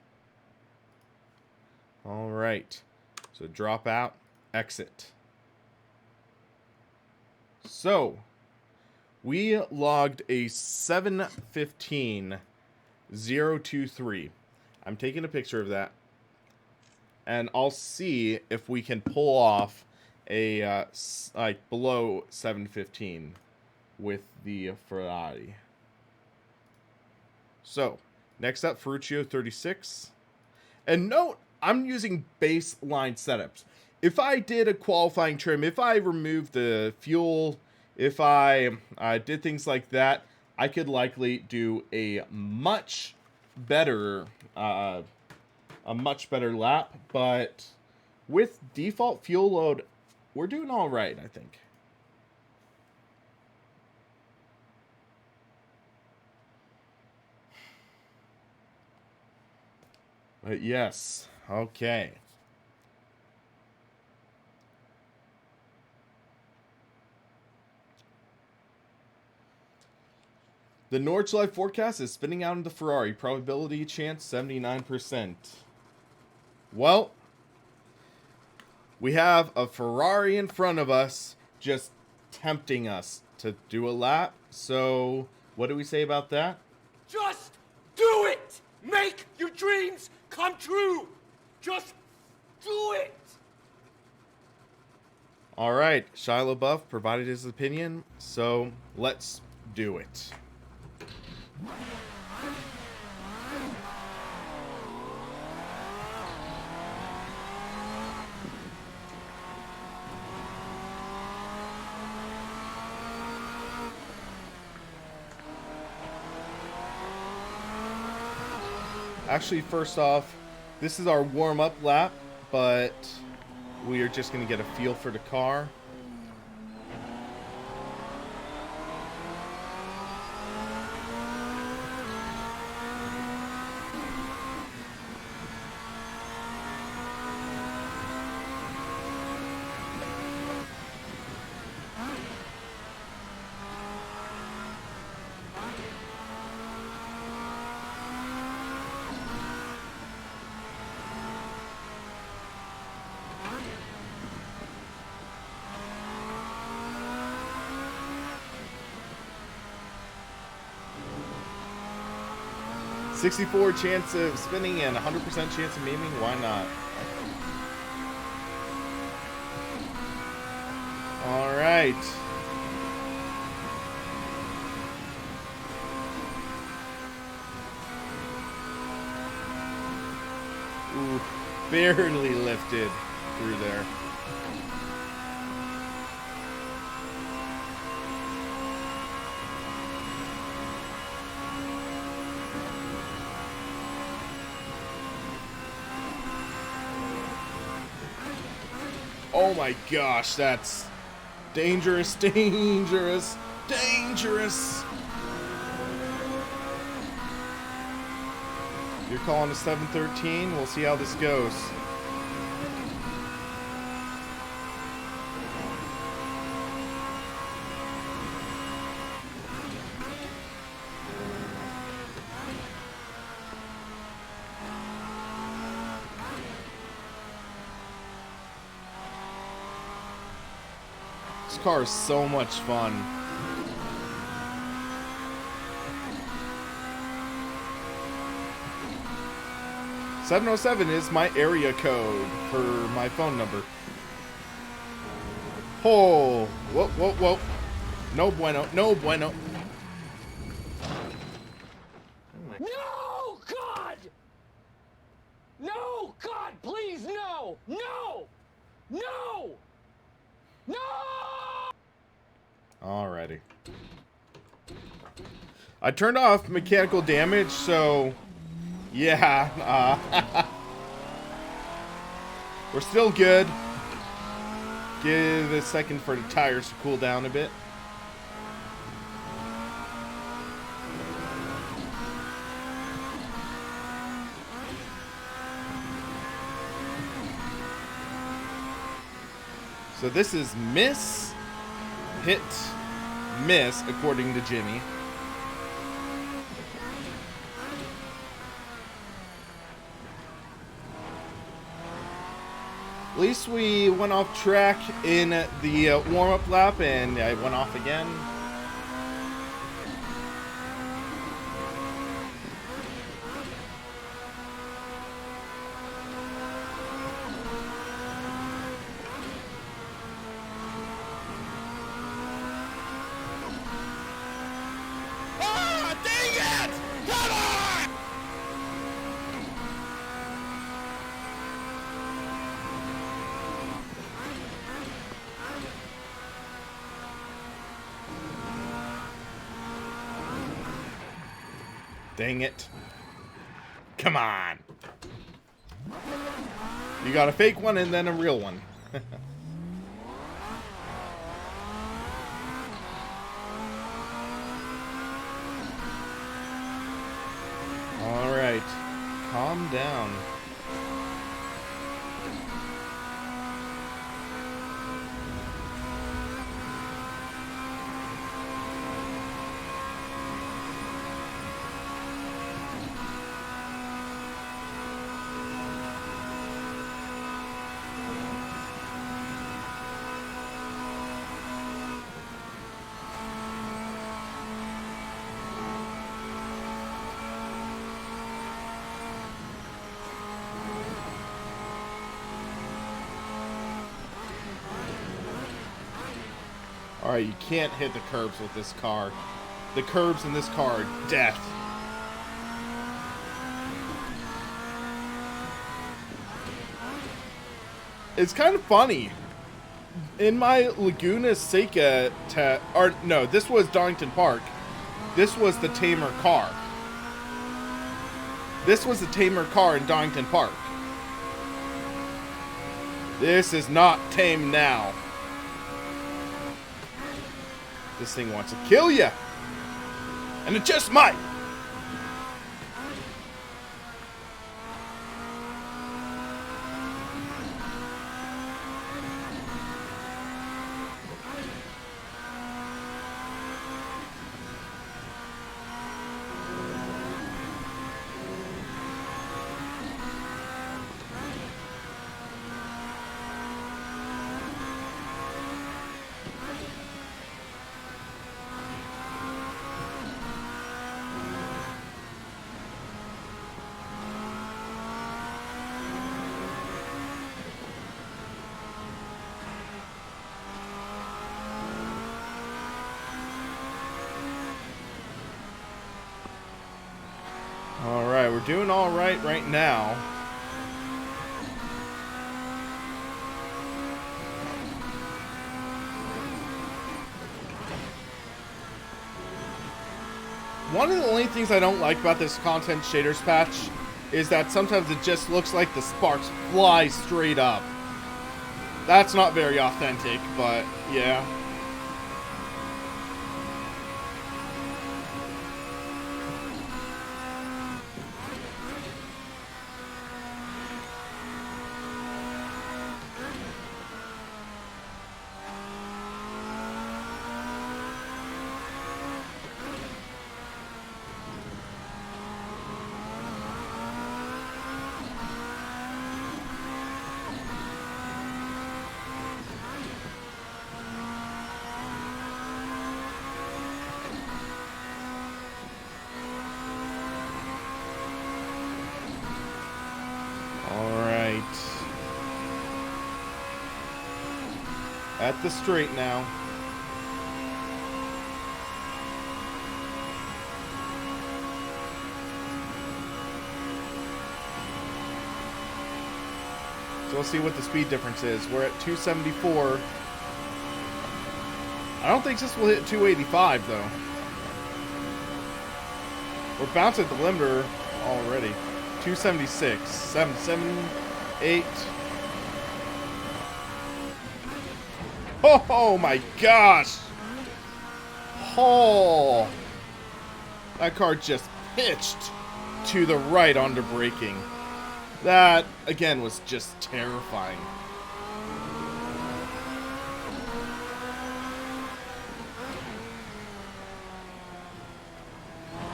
All right. So drop out, exit. So, we logged a 7:15:023. I'm taking a picture of that. And I'll see if we can pull off a like below 7:15 with the Ferrari. So, next up, Ferruccio 36. And note, I'm using baseline setups. If I did a qualifying trim, if I removed the fuel, if I did things like that, I could likely do a much better lap. But with default fuel load, we're doing all right, I think. But yes, okay. The Nordschleife forecast is spinning out into Ferrari. Probability chance 79%. Well, we have a Ferrari in front of us just tempting us to do a lap. So, what do we say about that? Just do it! Make your dreams come true! Just do it! All right, Shia LaBeouf provided his opinion, so let's do it. Actually, first off, this is our warm-up lap, but we are just going to get a feel for the car. .64 chance of spinning and 100% chance of maiming. Why not? All right. Ooh, barely lifted through there. Oh my gosh, that's dangerous, dangerous, dangerous. You're calling a 713. We'll see how this goes. This car is so much fun. "707 is my area code for my phone number." Oh, whoa, whoa, whoa. No bueno, no bueno. No, God! No, God, please, no! No! No! No! Alrighty. I turned off mechanical damage, so yeah, we're still good. Give it a second for the tires to cool down a bit. So this is miss, hit, miss, according to Jimmy. At least we went off track in the warm-up lap, and I went off again. Ah, dang it! Come on! Dang it. Come on. You got a fake one and then a real one. All right. Calm down. Alright, you can't hit the curbs with this car. The curbs in this car are death. It's kind of funny. In my Laguna Seca this was Donington Park. This was the tamer car. This was the tamer car in Donington Park. This is not tame now. This thing wants to kill you. And it just might. Alright, we're doing alright right now. One of the only things I don't like about this content shaders patch is that sometimes it just looks like the sparks fly straight up. That's not very authentic, but yeah. At the straight now. So let's see what the speed difference is. We're at 274. I don't think this will hit 285 though. We're bouncing the limiter already. 276, 778. Oh my gosh! Oh! That car just pitched to the right under braking. That, again, was just terrifying.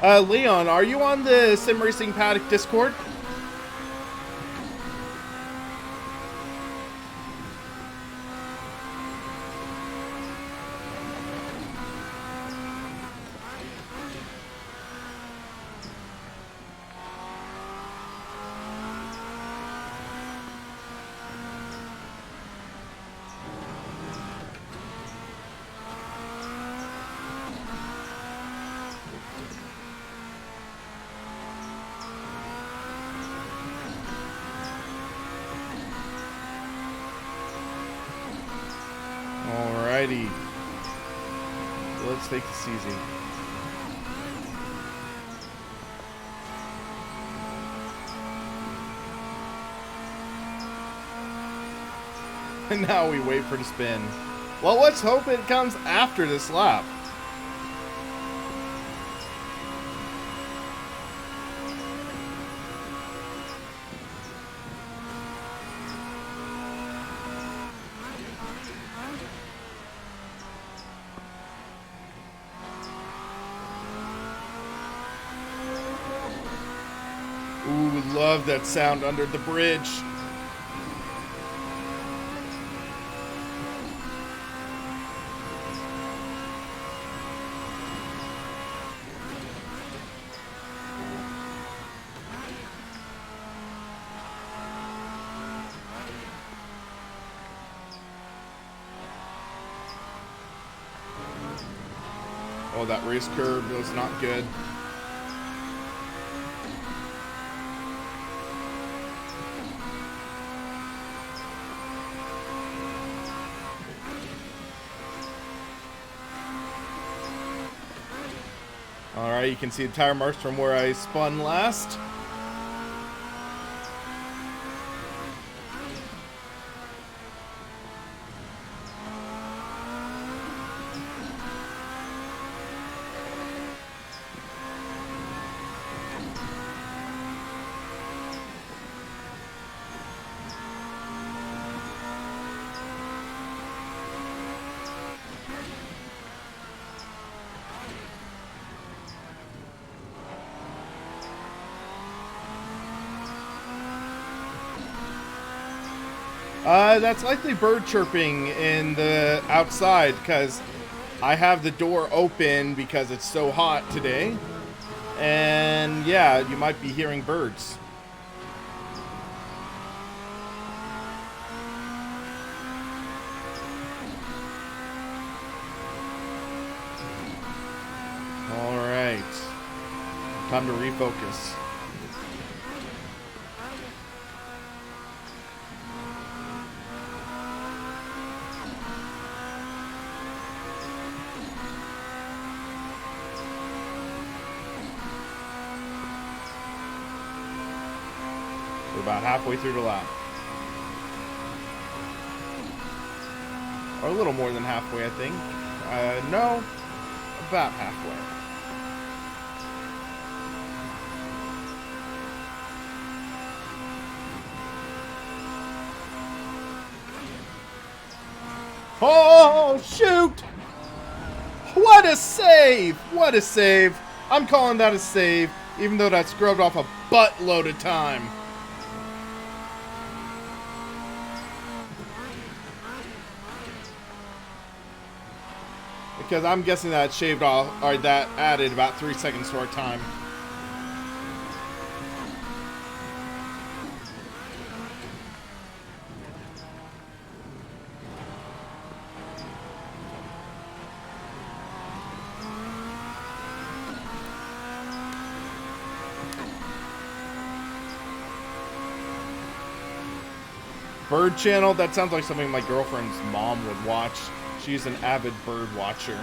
Leon, are you on the SimRacingPaddock Discord? Alrighty. So let's take this easy. And now we wait for the spin. Well, let's hope it comes after this lap. Ooh, love that sound under the bridge. Oh, that race curve was not good. Alright, you can see the tire marks from where I spun last. That's likely bird chirping in the outside because I have the door open because it's so hot today. And yeah, you might be hearing birds. All right, time to refocus. We're about halfway through the lap. Or a little more than halfway, I think. No, about halfway. Oh, shoot! What a save! What a save! I'm calling that a save, even though that scrubbed off a buttload of time. Because I'm guessing that shaved off, or that added about 3 seconds to our time. Bird channel? That sounds like something my girlfriend's mom would watch. She's an avid bird watcher.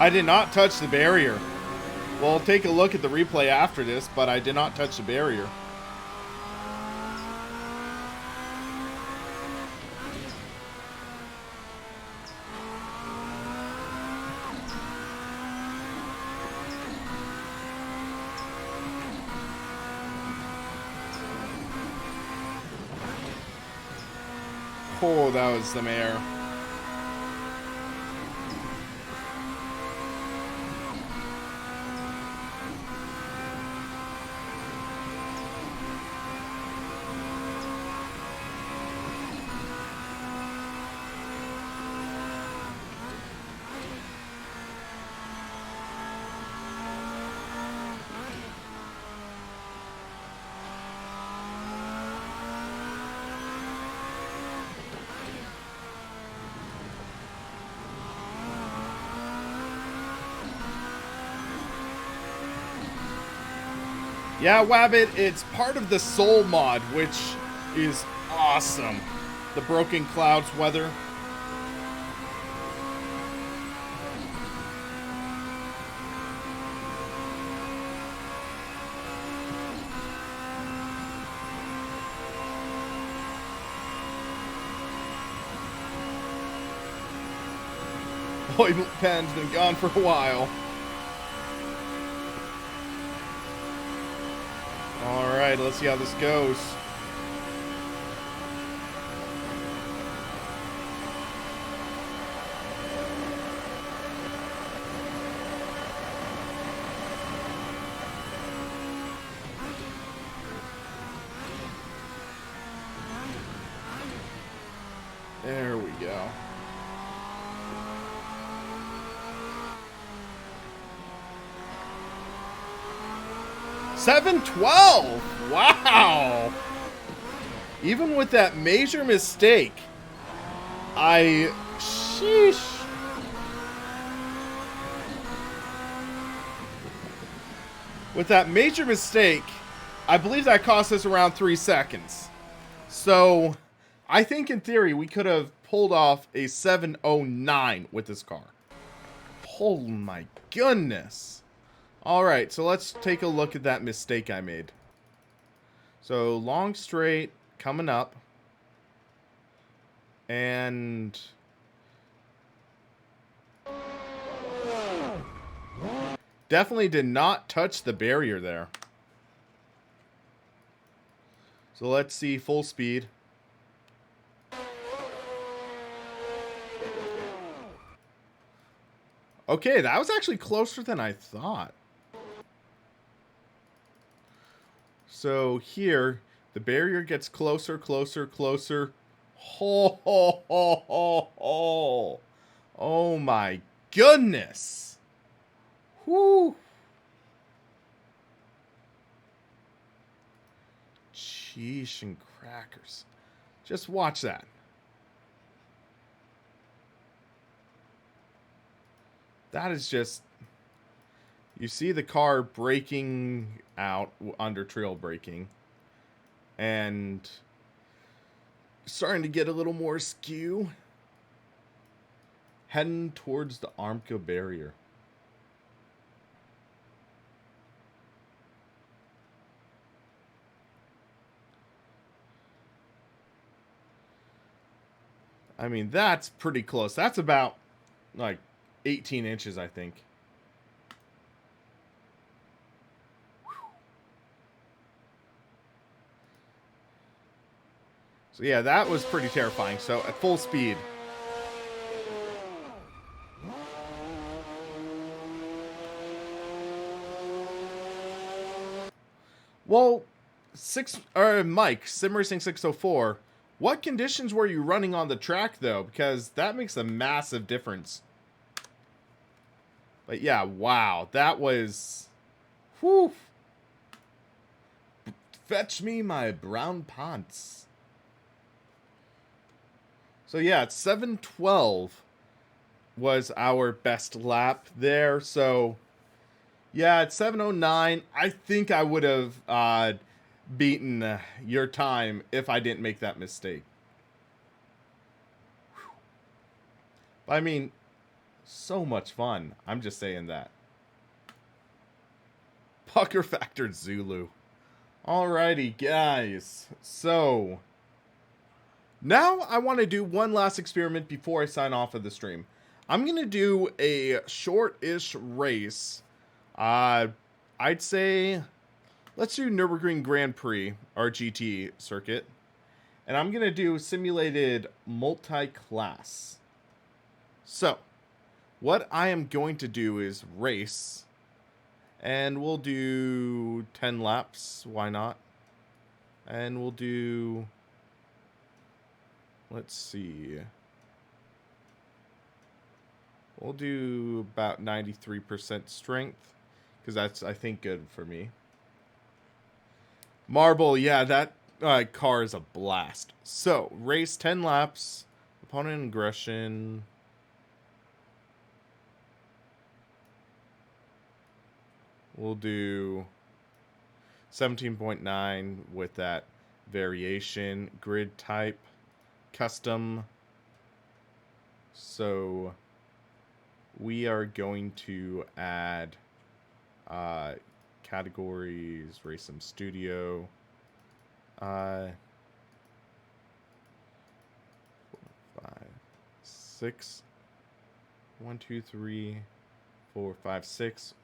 I did not touch the barrier. We'll take a look at the replay after this, but I did not touch the barrier. Oh, that was some air. Yeah, Wabbit, it's part of the Soul mod, which is awesome. The Broken Clouds weather. Oil pen's been gone for a while. Alright, let's see how this goes. There we go. $7.12! Wow! Even with that major mistake, sheesh. With that major mistake, I believe that cost us around 3 seconds. So, I think in theory we could have pulled off a 7:09 with this car. Oh my goodness. Alright, so let's take a look at that mistake I made. So, long straight, coming up. And definitely did not touch the barrier there. So let's see full speed. Okay, that was actually closer than I thought. So here, the barrier gets closer, closer, closer. Ho, ho, ho, ho, ho. Oh my goodness. Whew. Sheesh and crackers. Just watch that. That is just... You see the car braking out under trail braking. And starting to get a little more skew. Heading towards the Armco barrier. I mean, that's pretty close. That's about, like, 18 inches, I think. So, yeah, that was pretty terrifying. So, at full speed. Well, Mike, SimRacing 604, what conditions were you running on the track, though? Because that makes a massive difference. But yeah, wow, that was... Whew. Fetch me my brown pants. So yeah, 7:12 was our best lap there. So yeah, at 7:09, I think I would have beaten your time if I didn't make that mistake. Whew. I mean, so much fun. I'm just saying that. Pucker factored Zulu. Alrighty, guys. So now I want to do one last experiment before I sign off of the stream. I'm going to do a short-ish race. I'd say, let's do Nürburgring Grand Prix, or GT circuit. And I'm going to do simulated multi-class. So, what I am going to do is race. And we'll do 10 laps. Why not? And we'll do... Let's see. We'll do about 93% strength. Because that's, I think, good for me. Marble, yeah, that car is a blast. So, race 10 laps. Opponent aggression. We'll do 17.9 with that variation. Grid type. Custom. So we are going to add categories, Race Sim Studio. 4, 5, 6. 1, 2, 3, 4, 5, 6.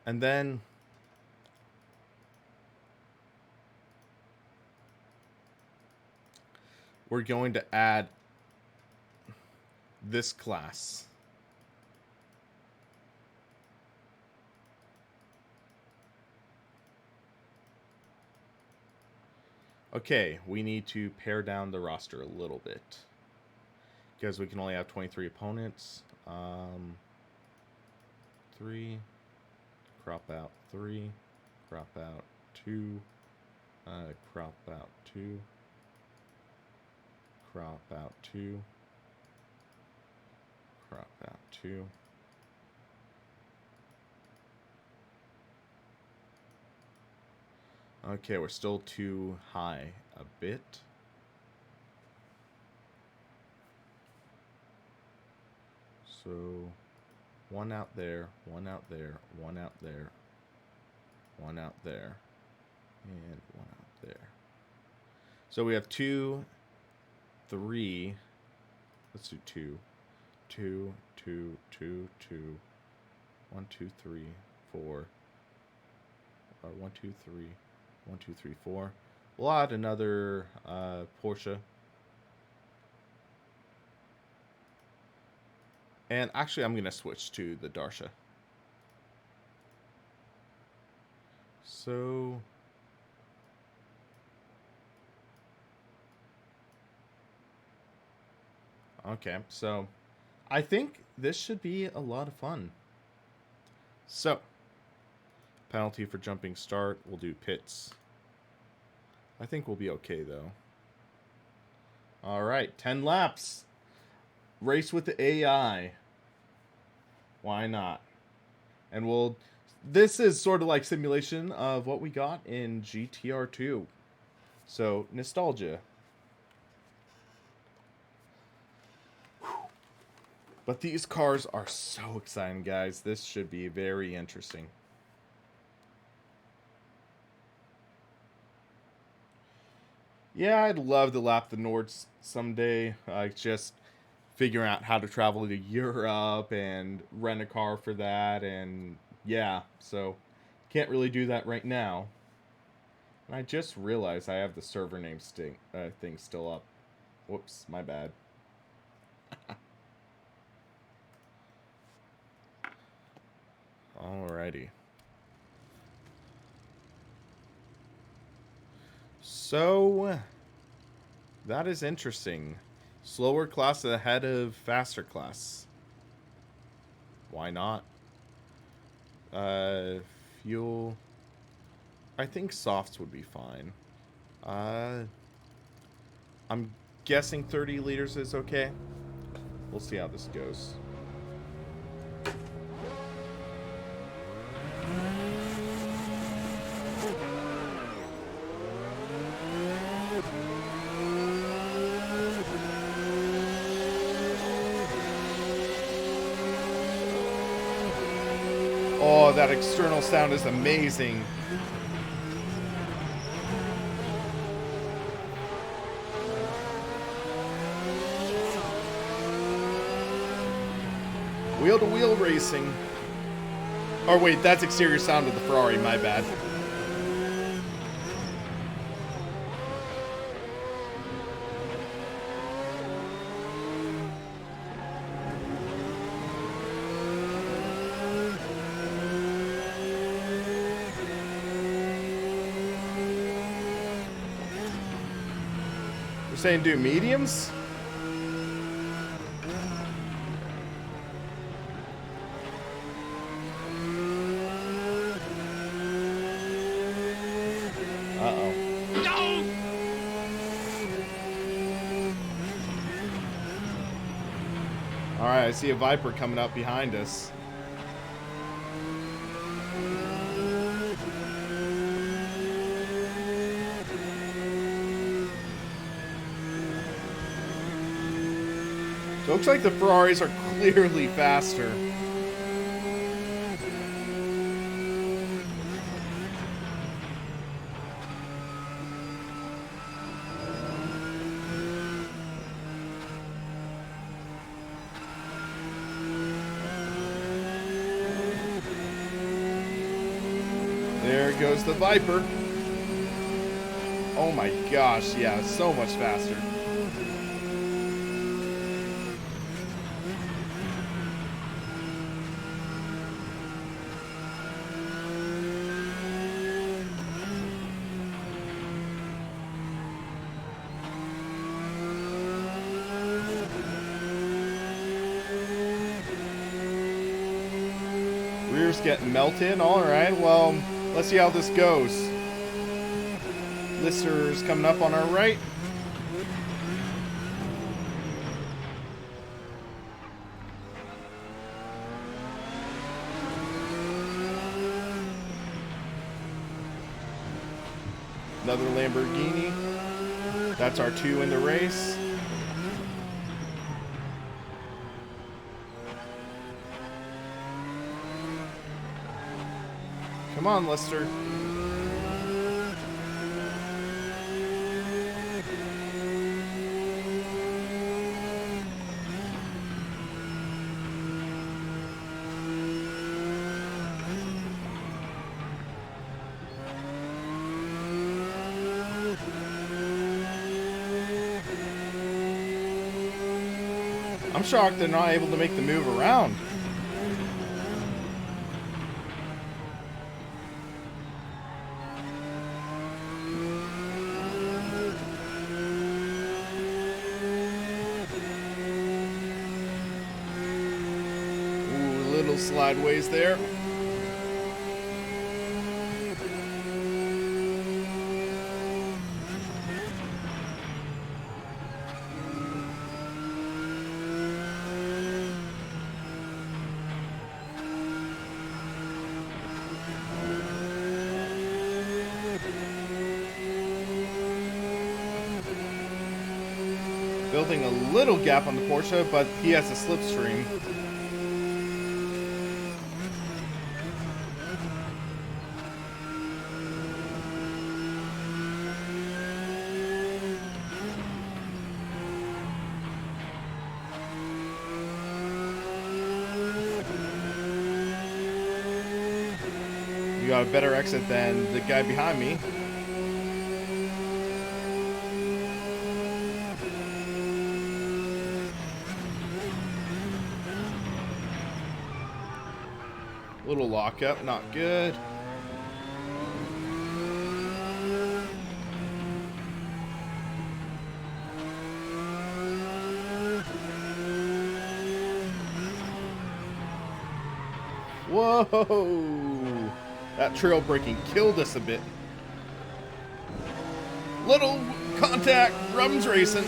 And then we're going to add this class. Okay, we need to pare down the roster a little bit because we can only have 23 opponents. 3, crop out 3, crop out 2, crop out 2, crop out 2, crop out 2. Okay, we're still too high a bit. So, one out there, one out there, one out there, one out there, and one out there. So we have 2, 3. Let's do 2. 2, 2, 2, 2. 1, 2, 3, 4. 1, 2, 3. 1, 2, 3, 4. We'll add another Porsche. And actually, I'm going to switch to the Darche. So... Okay, so I think this should be a lot of fun. So, Penalty for jumping start. We'll do pits. I think we'll be okay, though. All right, 10 laps. Race with the AI. Why not? And we'll... This is sort of like simulation of what we got in GTR2. So, nostalgia. But these cars are so exciting, guys. This should be very interesting. Yeah, I'd love to lap the Nords someday. Just figuring out how to travel to Europe and rent a car for that. And yeah, so can't really do that right now. And I just realized I have the server name thing still up. Whoops, my bad. Alrighty. So, that is interesting. Slower class ahead of faster class. Why not? Fuel. I think softs would be fine. I'm guessing 30 liters is okay. We'll see how this goes. Oh, that external sound is amazing. Wheel-to-wheel racing. Oh, wait, that's exterior sound of the Ferrari, my bad. You're saying do mediums? Alright, I see a Viper coming up behind us. So it looks like the Ferraris are clearly faster. There goes the Viper. Oh my gosh, yeah, so much faster. Rear's getting melted. Alright, well, let's see how this goes. Lister's coming up on our right. Another Lamborghini. That's our two in the race. Come on, Lister. I'm shocked they're not able to make the move around. Ooh, little slideways there. building a little gap on the Porsche, but he has a slipstream. You got a better exit than the guy behind me. Little lockup, not good. Whoa! That trail braking killed us a bit. Little contact, Rum's racing.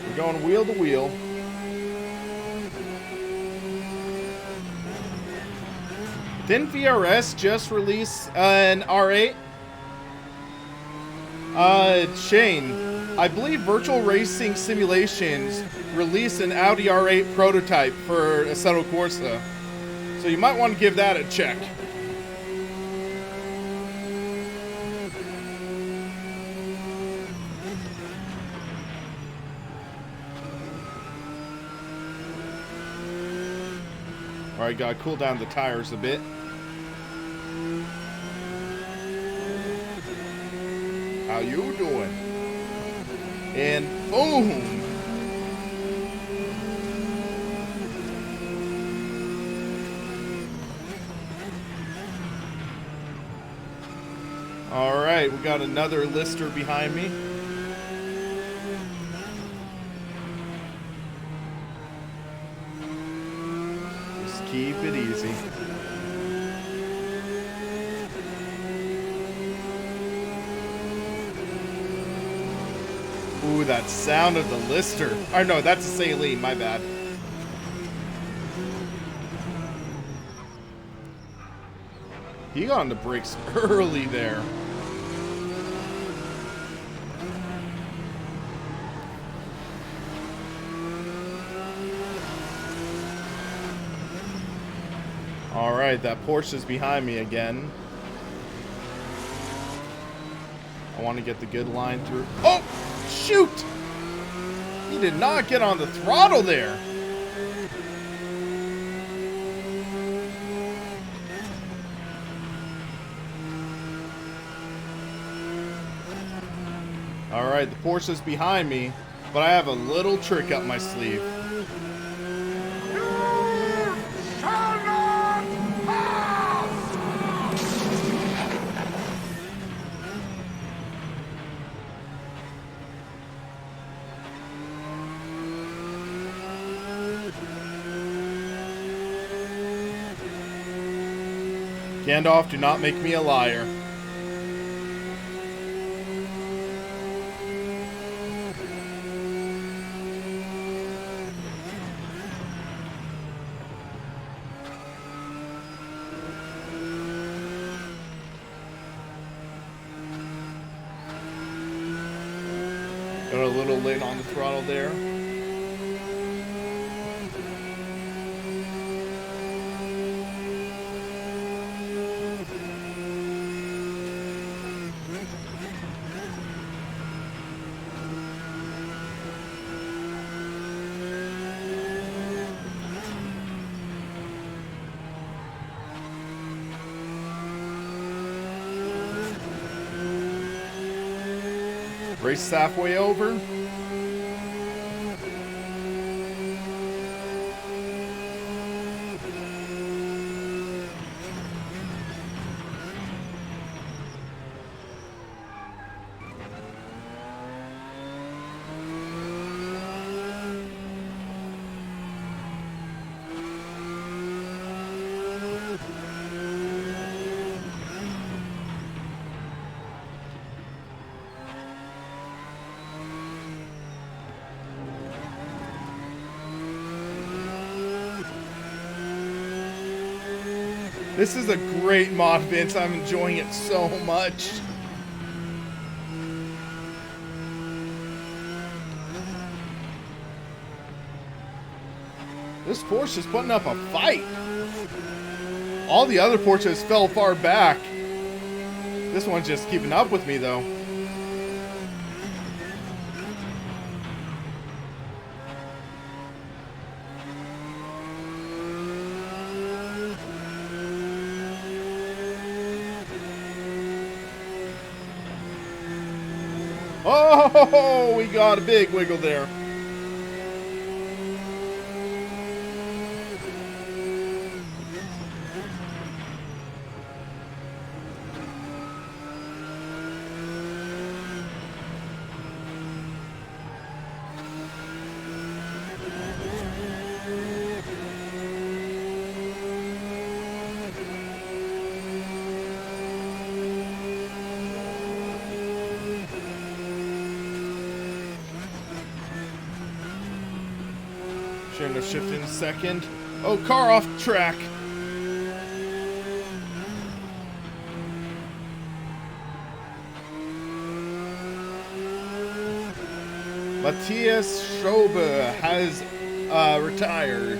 We're going wheel to wheel. Didn't VRS just release an R8? Shane, I believe Virtual Racing Simulations released an Audi R8 prototype for Assetto Corsa. So you might want to give that a check. Alright, gotta cool down the tires a bit. How you doing? And boom! Alright, we got another lister behind me. Just keep it easy. Ooh, that sound of the lister. Or no, that's a saline, my bad. He got on the brakes early there. Alright, that Porsche's behind me again. I want to get the good line through. Oh! Shoot! He did not get on the throttle there. Alright, the Porsche's behind me, but I have a little trick up my sleeve. Gandalf, do not make me a liar. Got a little late on the throttle there. Race halfway over. This is a great mod, Vince. I'm enjoying it so much. This Porsche is putting up a fight. All the other Porsches fell far back. This one's just keeping up with me, though. Oh, we got a big wiggle there. Trying to shift in a second. Oh, car off track. Matthias Schober has retired.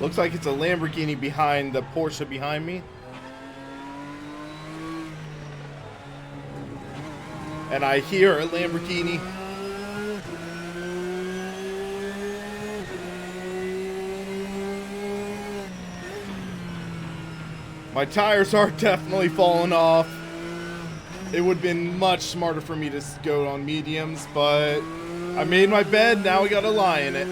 Looks like it's a Lamborghini behind the Porsche behind me. And I hear a Lamborghini. My tires are definitely falling off. It would have been much smarter for me to go on mediums, but I made my bed, now we gotta lie in it.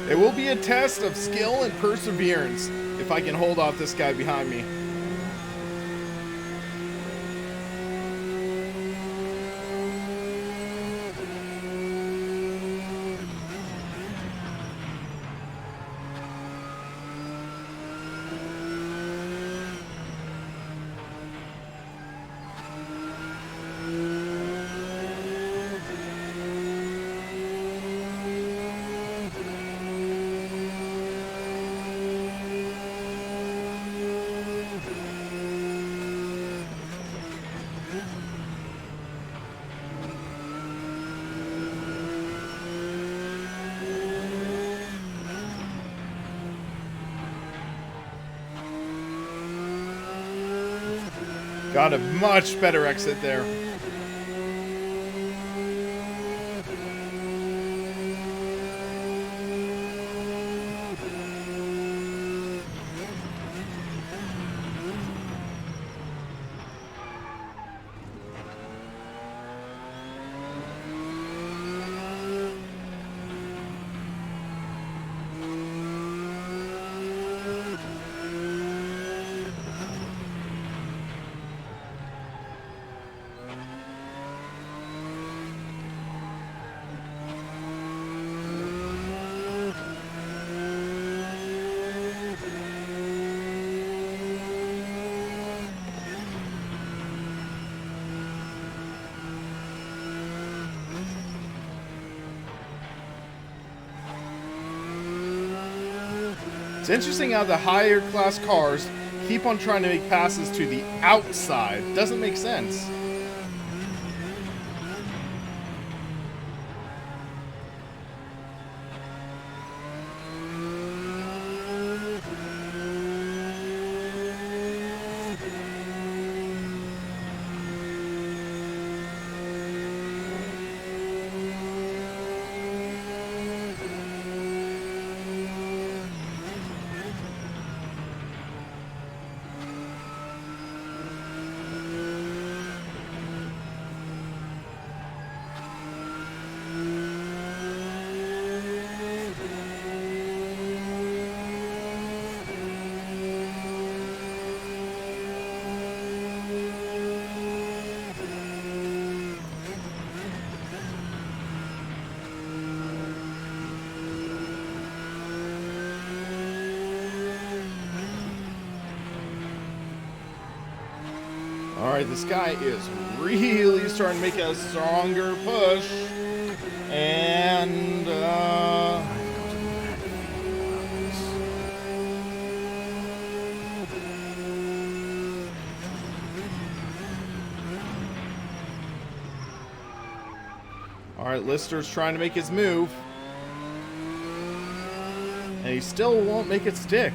It will be a test of skill and perseverance if I can hold off this guy behind me. Got a much better exit there. It's interesting how the higher class cars keep on trying to make passes to the outside. Doesn't make sense. Alright, this guy is really starting to make a stronger push. And, alright, Lister's trying to make his move. And he still won't make it stick.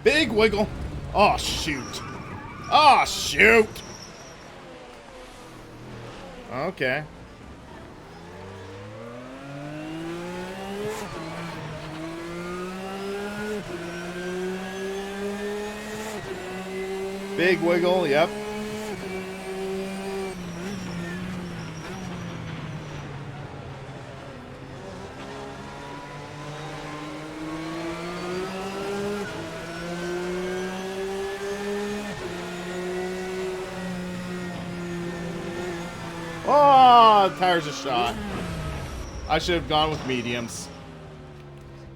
Big wiggle. Oh, shoot. Oh, shoot. Okay. Big wiggle, yep. Oh, tires are shot. I should have gone with mediums.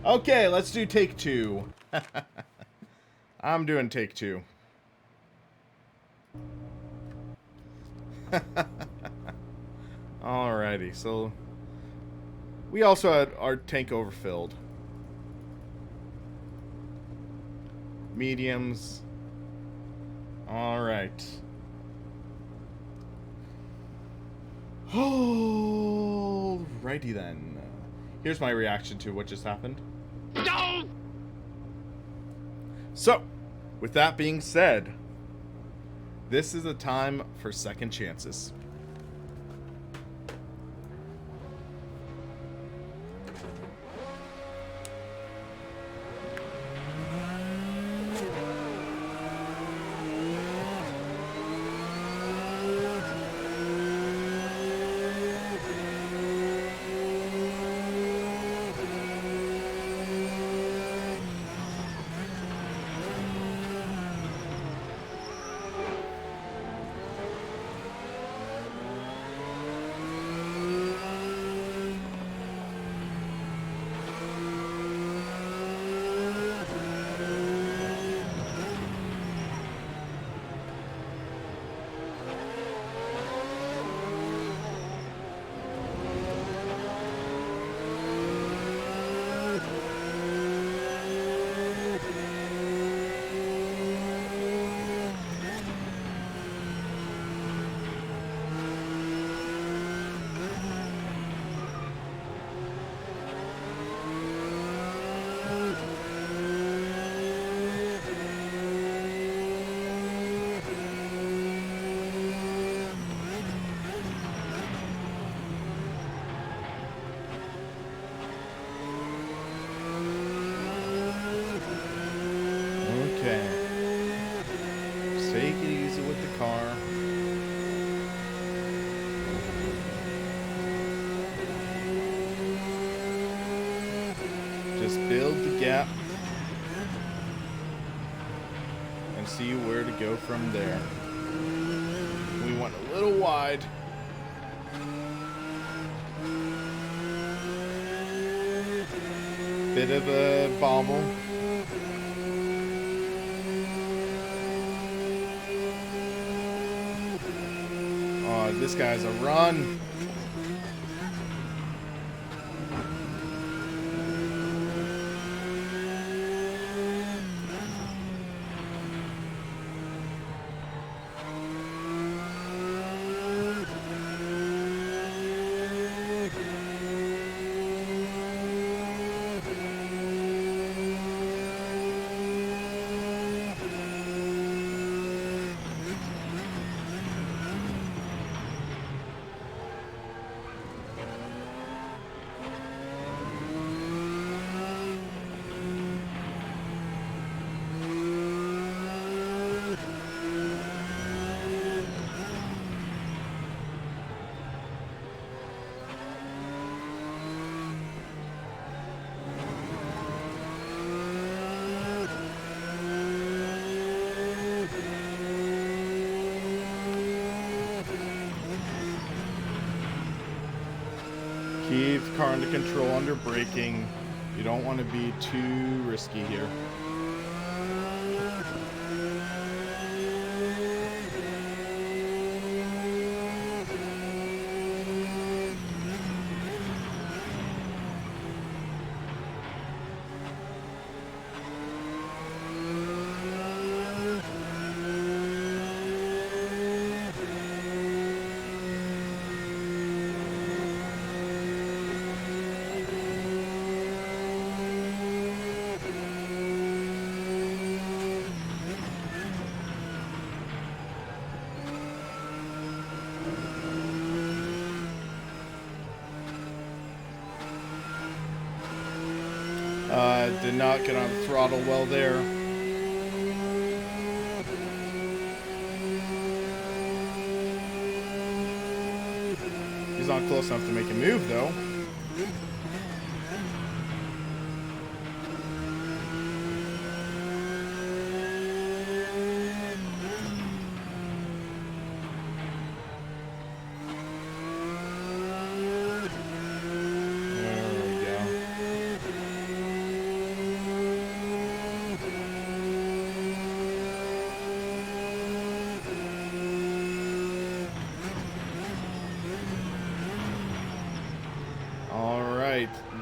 Okay, let's do take two. I'm doing take two. Alrighty, so we also had our tank overfilled. Mediums. Alright. Alrighty then. Here's my reaction to what just happened. No! So, with that being said, this is a time for second chances. Take it easy with the car. Just build the gap and see where to go from there. We went a little wide. Bit of a bobble. Oh, this guy's a run. keep the car under control, under braking. You don't want to be too risky here. Did not get on the throttle well there. He's not close enough to make a move, though.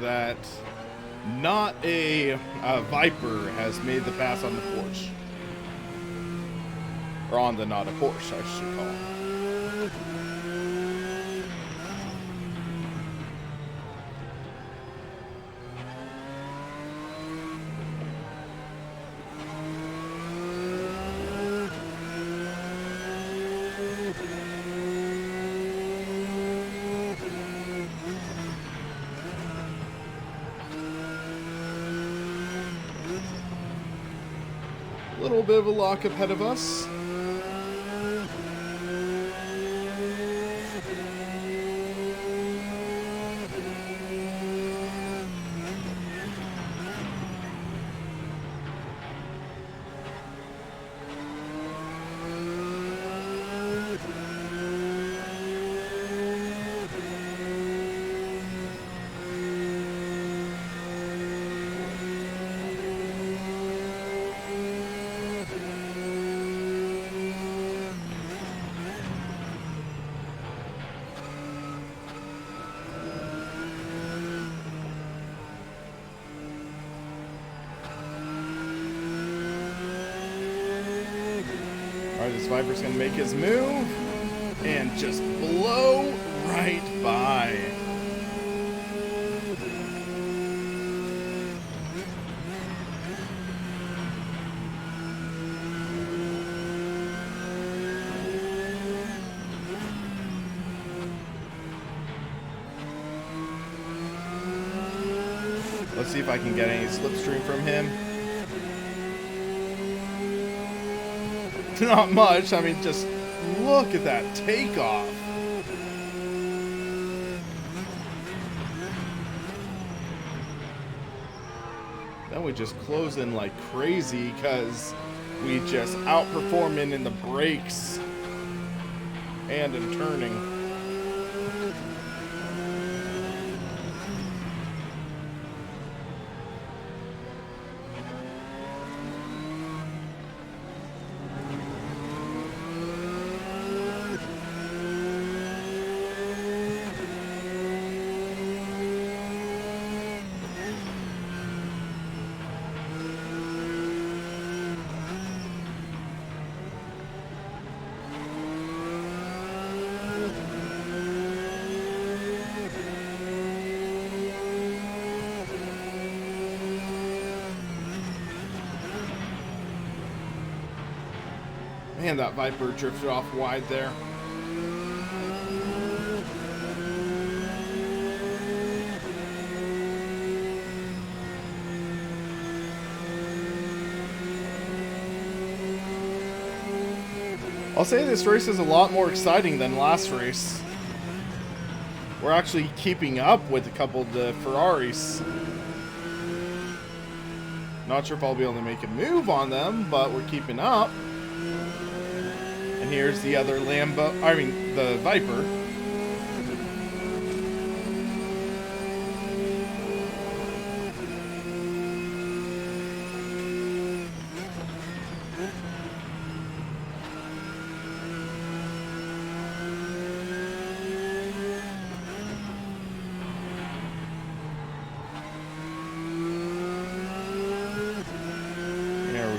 That not a Viper has made the pass on the Porsche. Or on the not a Porsche, I should call it. A little bit of a lock up ahead of us. Alright, this Viper's gonna make his move and just blow right by. Let's see if I can get any slipstream from him. Not much. I mean, just look at that takeoff. Then we just close in like crazy because we just outperform in the brakes and in turning. Man, that Viper drifted off wide there. I'll say this race is a lot more exciting than last race. We're actually keeping up with a couple of the Ferraris. Not sure if I'll be able to make a move on them, but we're keeping up. And here's the other the Viper.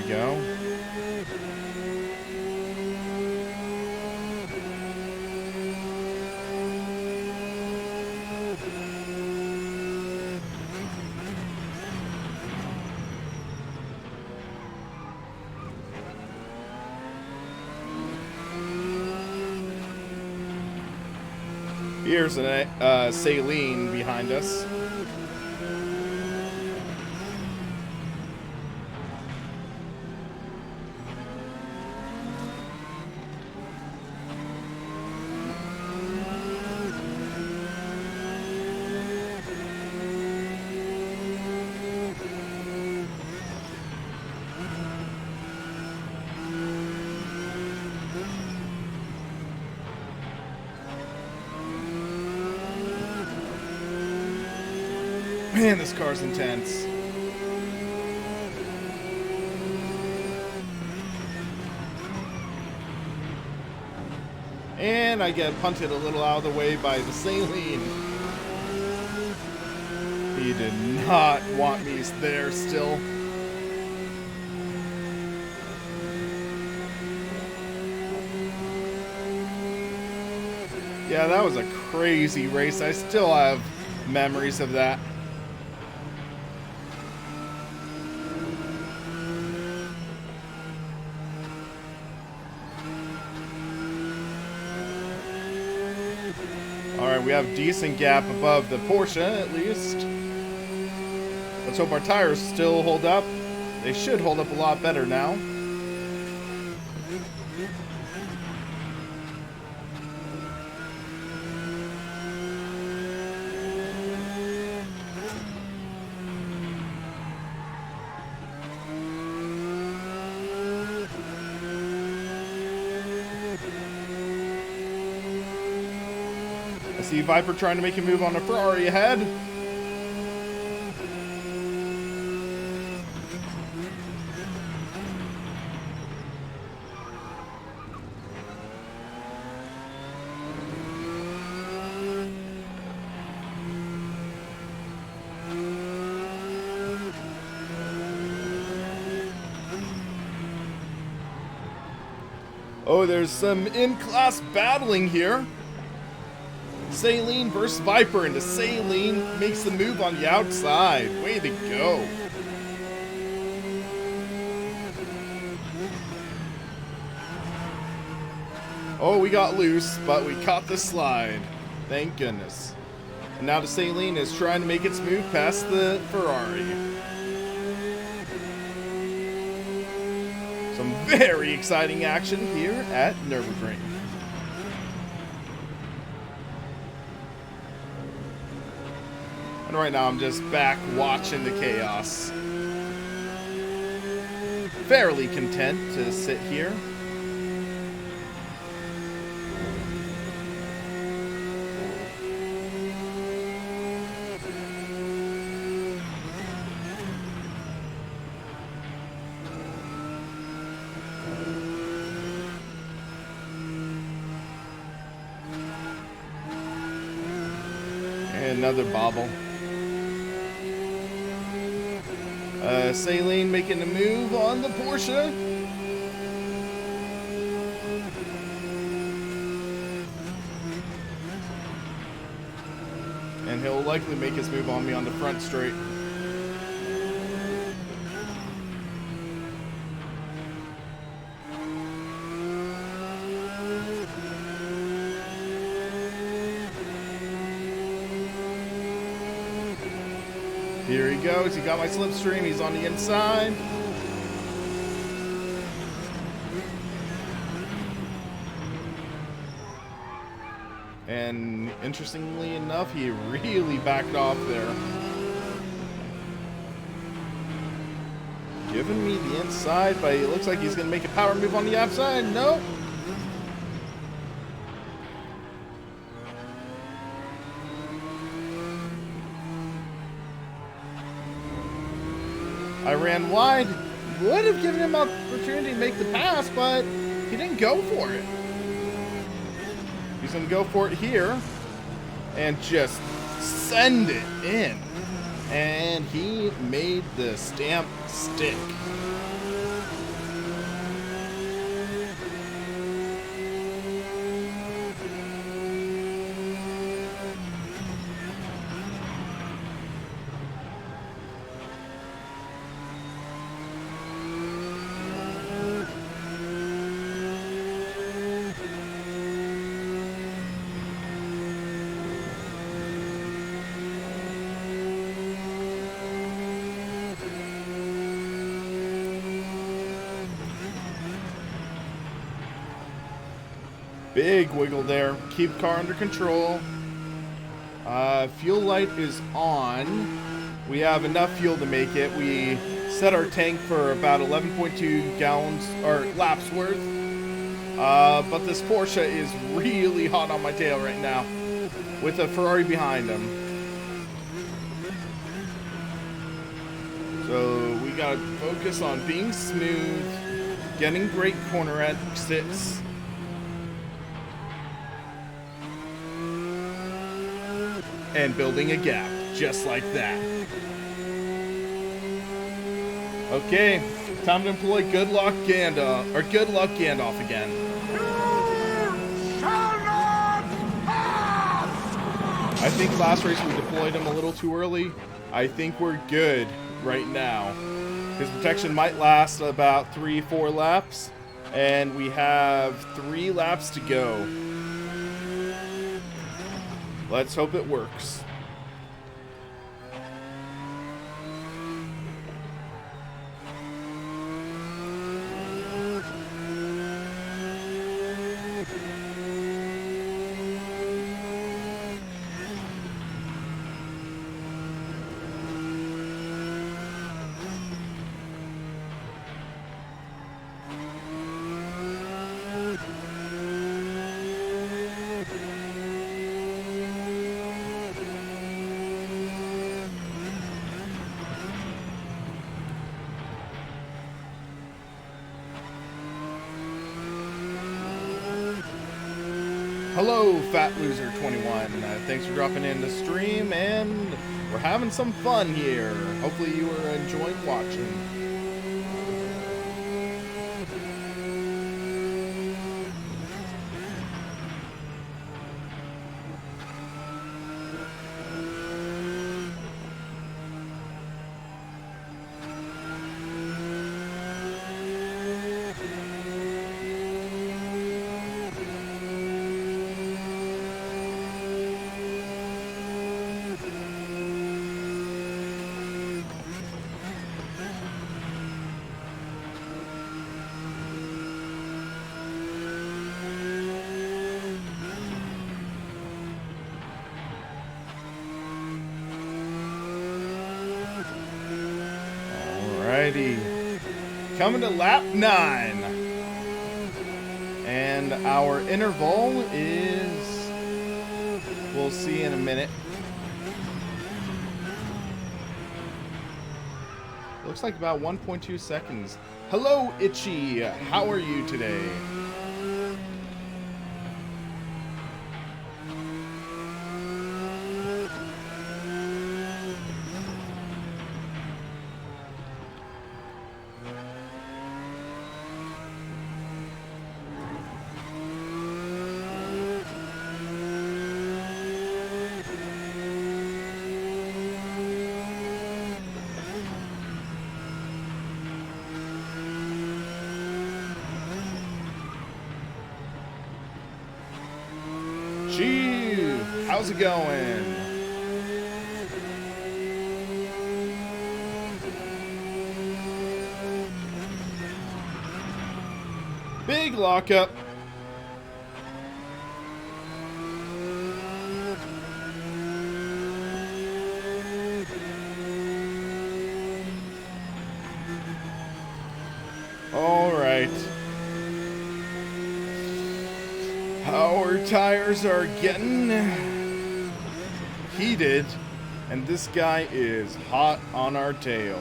go. Here's a saline behind us. Man, this car's intense. And I get punted a little out of the way by the saline. He did not want me there still. Yeah, that was a crazy race. I still have memories of that. Alright, we have a decent gap above the Porsche, at least. Let's hope our tires still hold up. They should hold up a lot better now. I see Viper trying to make a move on a Ferrari ahead. Oh, there's some in-class battling here. Saline versus Viper, and the Saline makes the move on the outside. Way to go. Oh, we got loose, but we caught the slide. Thank goodness. And now the Saline is trying to make its move past the Ferrari. Some very exciting action here at Nürburgring. And right now I'm just back watching the chaos. Fairly content to sit here. And another bobble. Saline making a move on the Porsche. And he'll likely make his move on me on the front straight. Here he goes. He got my slipstream. He's on the inside. And interestingly enough, he really backed off there. Giving me the inside, but it looks like he's going to make a power move on the outside. Nope. I ran wide, would have given him an opportunity to make the pass, but he didn't go for it. He's going to go for it here and just send it in. And and he made the stamp stick. Big wiggle there. Keep car under control. Fuel light is on. We have enough fuel to make it. We set our tank for about 11.2 gallons or laps worth. But this Porsche is really hot on my tail right now with a Ferrari behind him. So we gotta focus on being smooth, getting great corner exits. And building a gap, just like that. Okay, time to employ Good Luck Gandalf, or Good Luck Gandalf again. You shall not pass! I think last race we deployed him a little too early. I think we're good right now. His protection might last about 3-4 laps, and we have 3 laps to go. Let's hope it works. Hello, Fat Loser 21. Thanks for dropping in the stream, and we're having some fun here. Hopefully you are enjoying watching. Coming to lap 9. And our interval is, we'll see in a minute. Looks like about 1.2 seconds. Hello, Itchy. How are you today? How's it going? Big lockup. All right. Our tires are getting heated, and this guy is hot on our tail.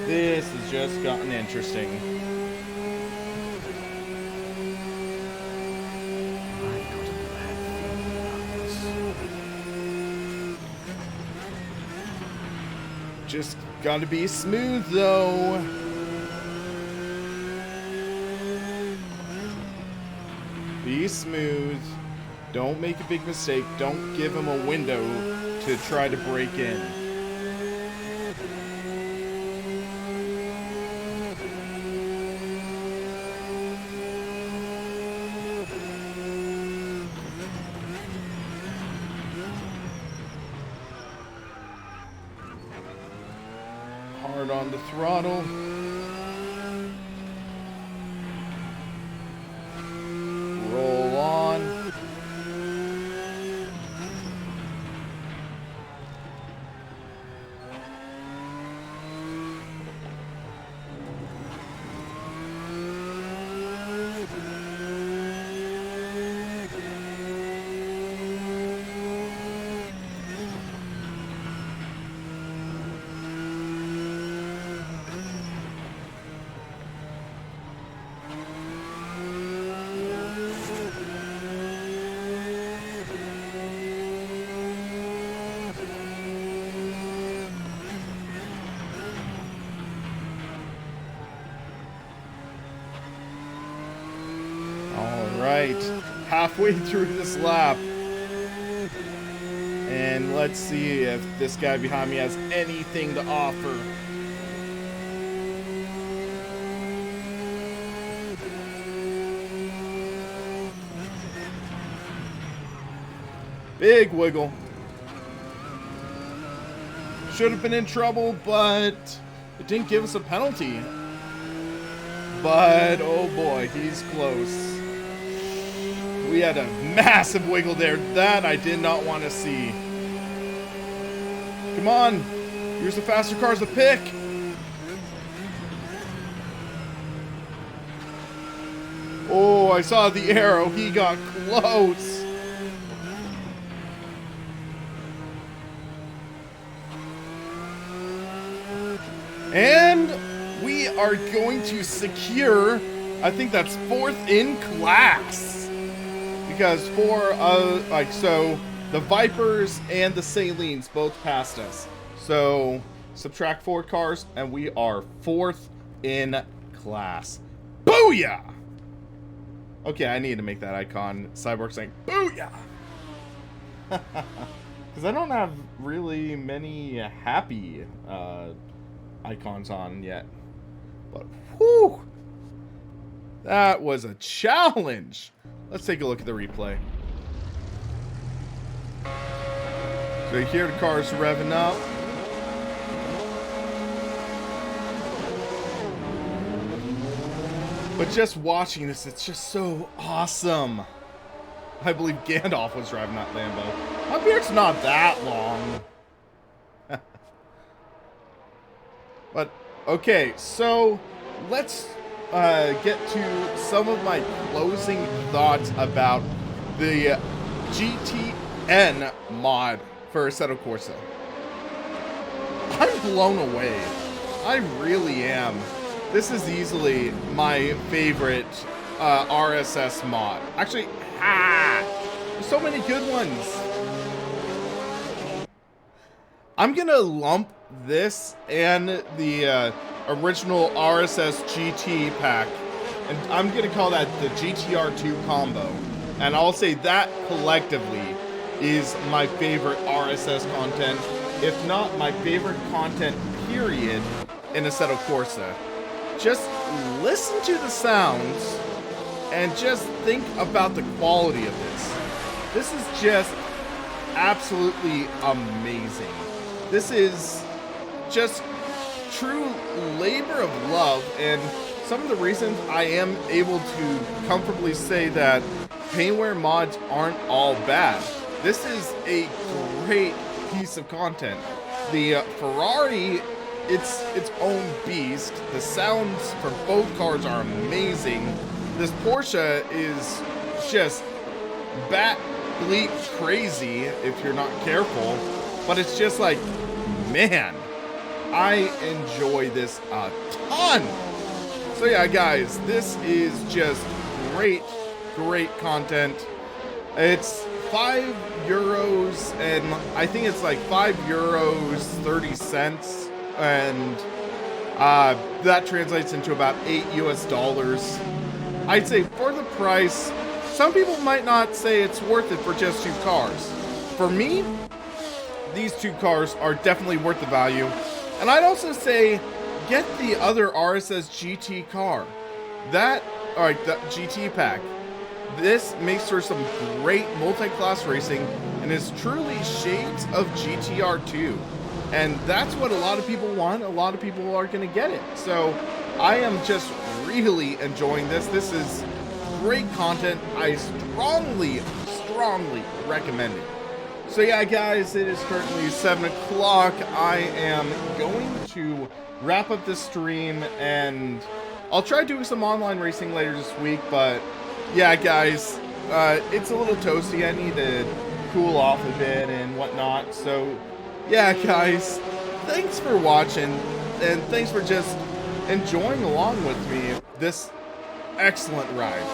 This has just gotten interesting. Just gotta be smooth, though. Be smooth. Don't make a big mistake. Don't give him a window to try to break in. Hard on the throttle. Roll on. Right, halfway through this lap, and let's see if this guy behind me has anything to offer. Big wiggle. Should have been in trouble, but it didn't give us a penalty. But oh boy, he's close. We had a massive wiggle there. That I did not want to see. Come on. Use the faster cars to pick. Oh, I saw the arrow. He got close. And we are going to secure, I think that's 4th in class. Because so the Vipers and the Salines both passed us. So subtract 4 cars and we are 4th in class. Booyah! Okay, I need to make that icon. Cyborg saying booyah! Because I don't have really many happy icons on yet. But whew! That was a challenge! Let's take a look at the replay. So here the car's revving up. But just watching this, it's just so awesome. I believe Gandalf was driving that Lambo. My beard's not that long. But, okay, so let's get to some of my closing thoughts about the GTN mod for Assetto Corsa. I'm blown away. I really am. This is easily my favorite RSS mod. Actually, there's so many good ones. I'm gonna lump this and the original RSS GT pack, and I'm gonna call that the GTR2 combo. And I'll say that collectively is my favorite RSS content, if not my favorite content period in Assetto Corsa. Just listen to the sounds and just think about the quality of this. This is just absolutely amazing. This is just true labor of love, and some of the reasons I am able to comfortably say that Paintware mods aren't all bad. This is a great piece of content. The Ferrari, it's its own beast. The sounds for both cars are amazing. This Porsche is just bat bleep crazy if you're not careful, but it's just like, man, I enjoy this a ton. So yeah, guys, this is just great content. It's €5, and I think it's like €5.30 and that translates into about $8 US. I'd say for the price, some people might not say it's worth it for just 2 cars. For me, these 2 cars are definitely worth the value. And I'd also say get the other RSS GT car. The GT Pack. This makes for some great multi-class racing and is truly shades of GTR2. And that's what a lot of people want. A lot of people are going to get it. So I am just really enjoying this. This is great content. I strongly recommend it. So yeah, guys, it is currently 7 o'clock. I am going to wrap up this stream, and I'll try doing some online racing later this week, but yeah, guys, it's a little toasty. I need to cool off a bit and whatnot. So yeah, guys, thanks for watching, and thanks for just enjoying along with me this excellent ride.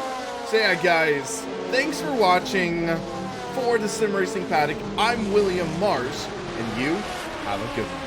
So yeah, guys, thanks for watching. For the Sim Racing Paddock, I'm William Marsh, and you have a good one.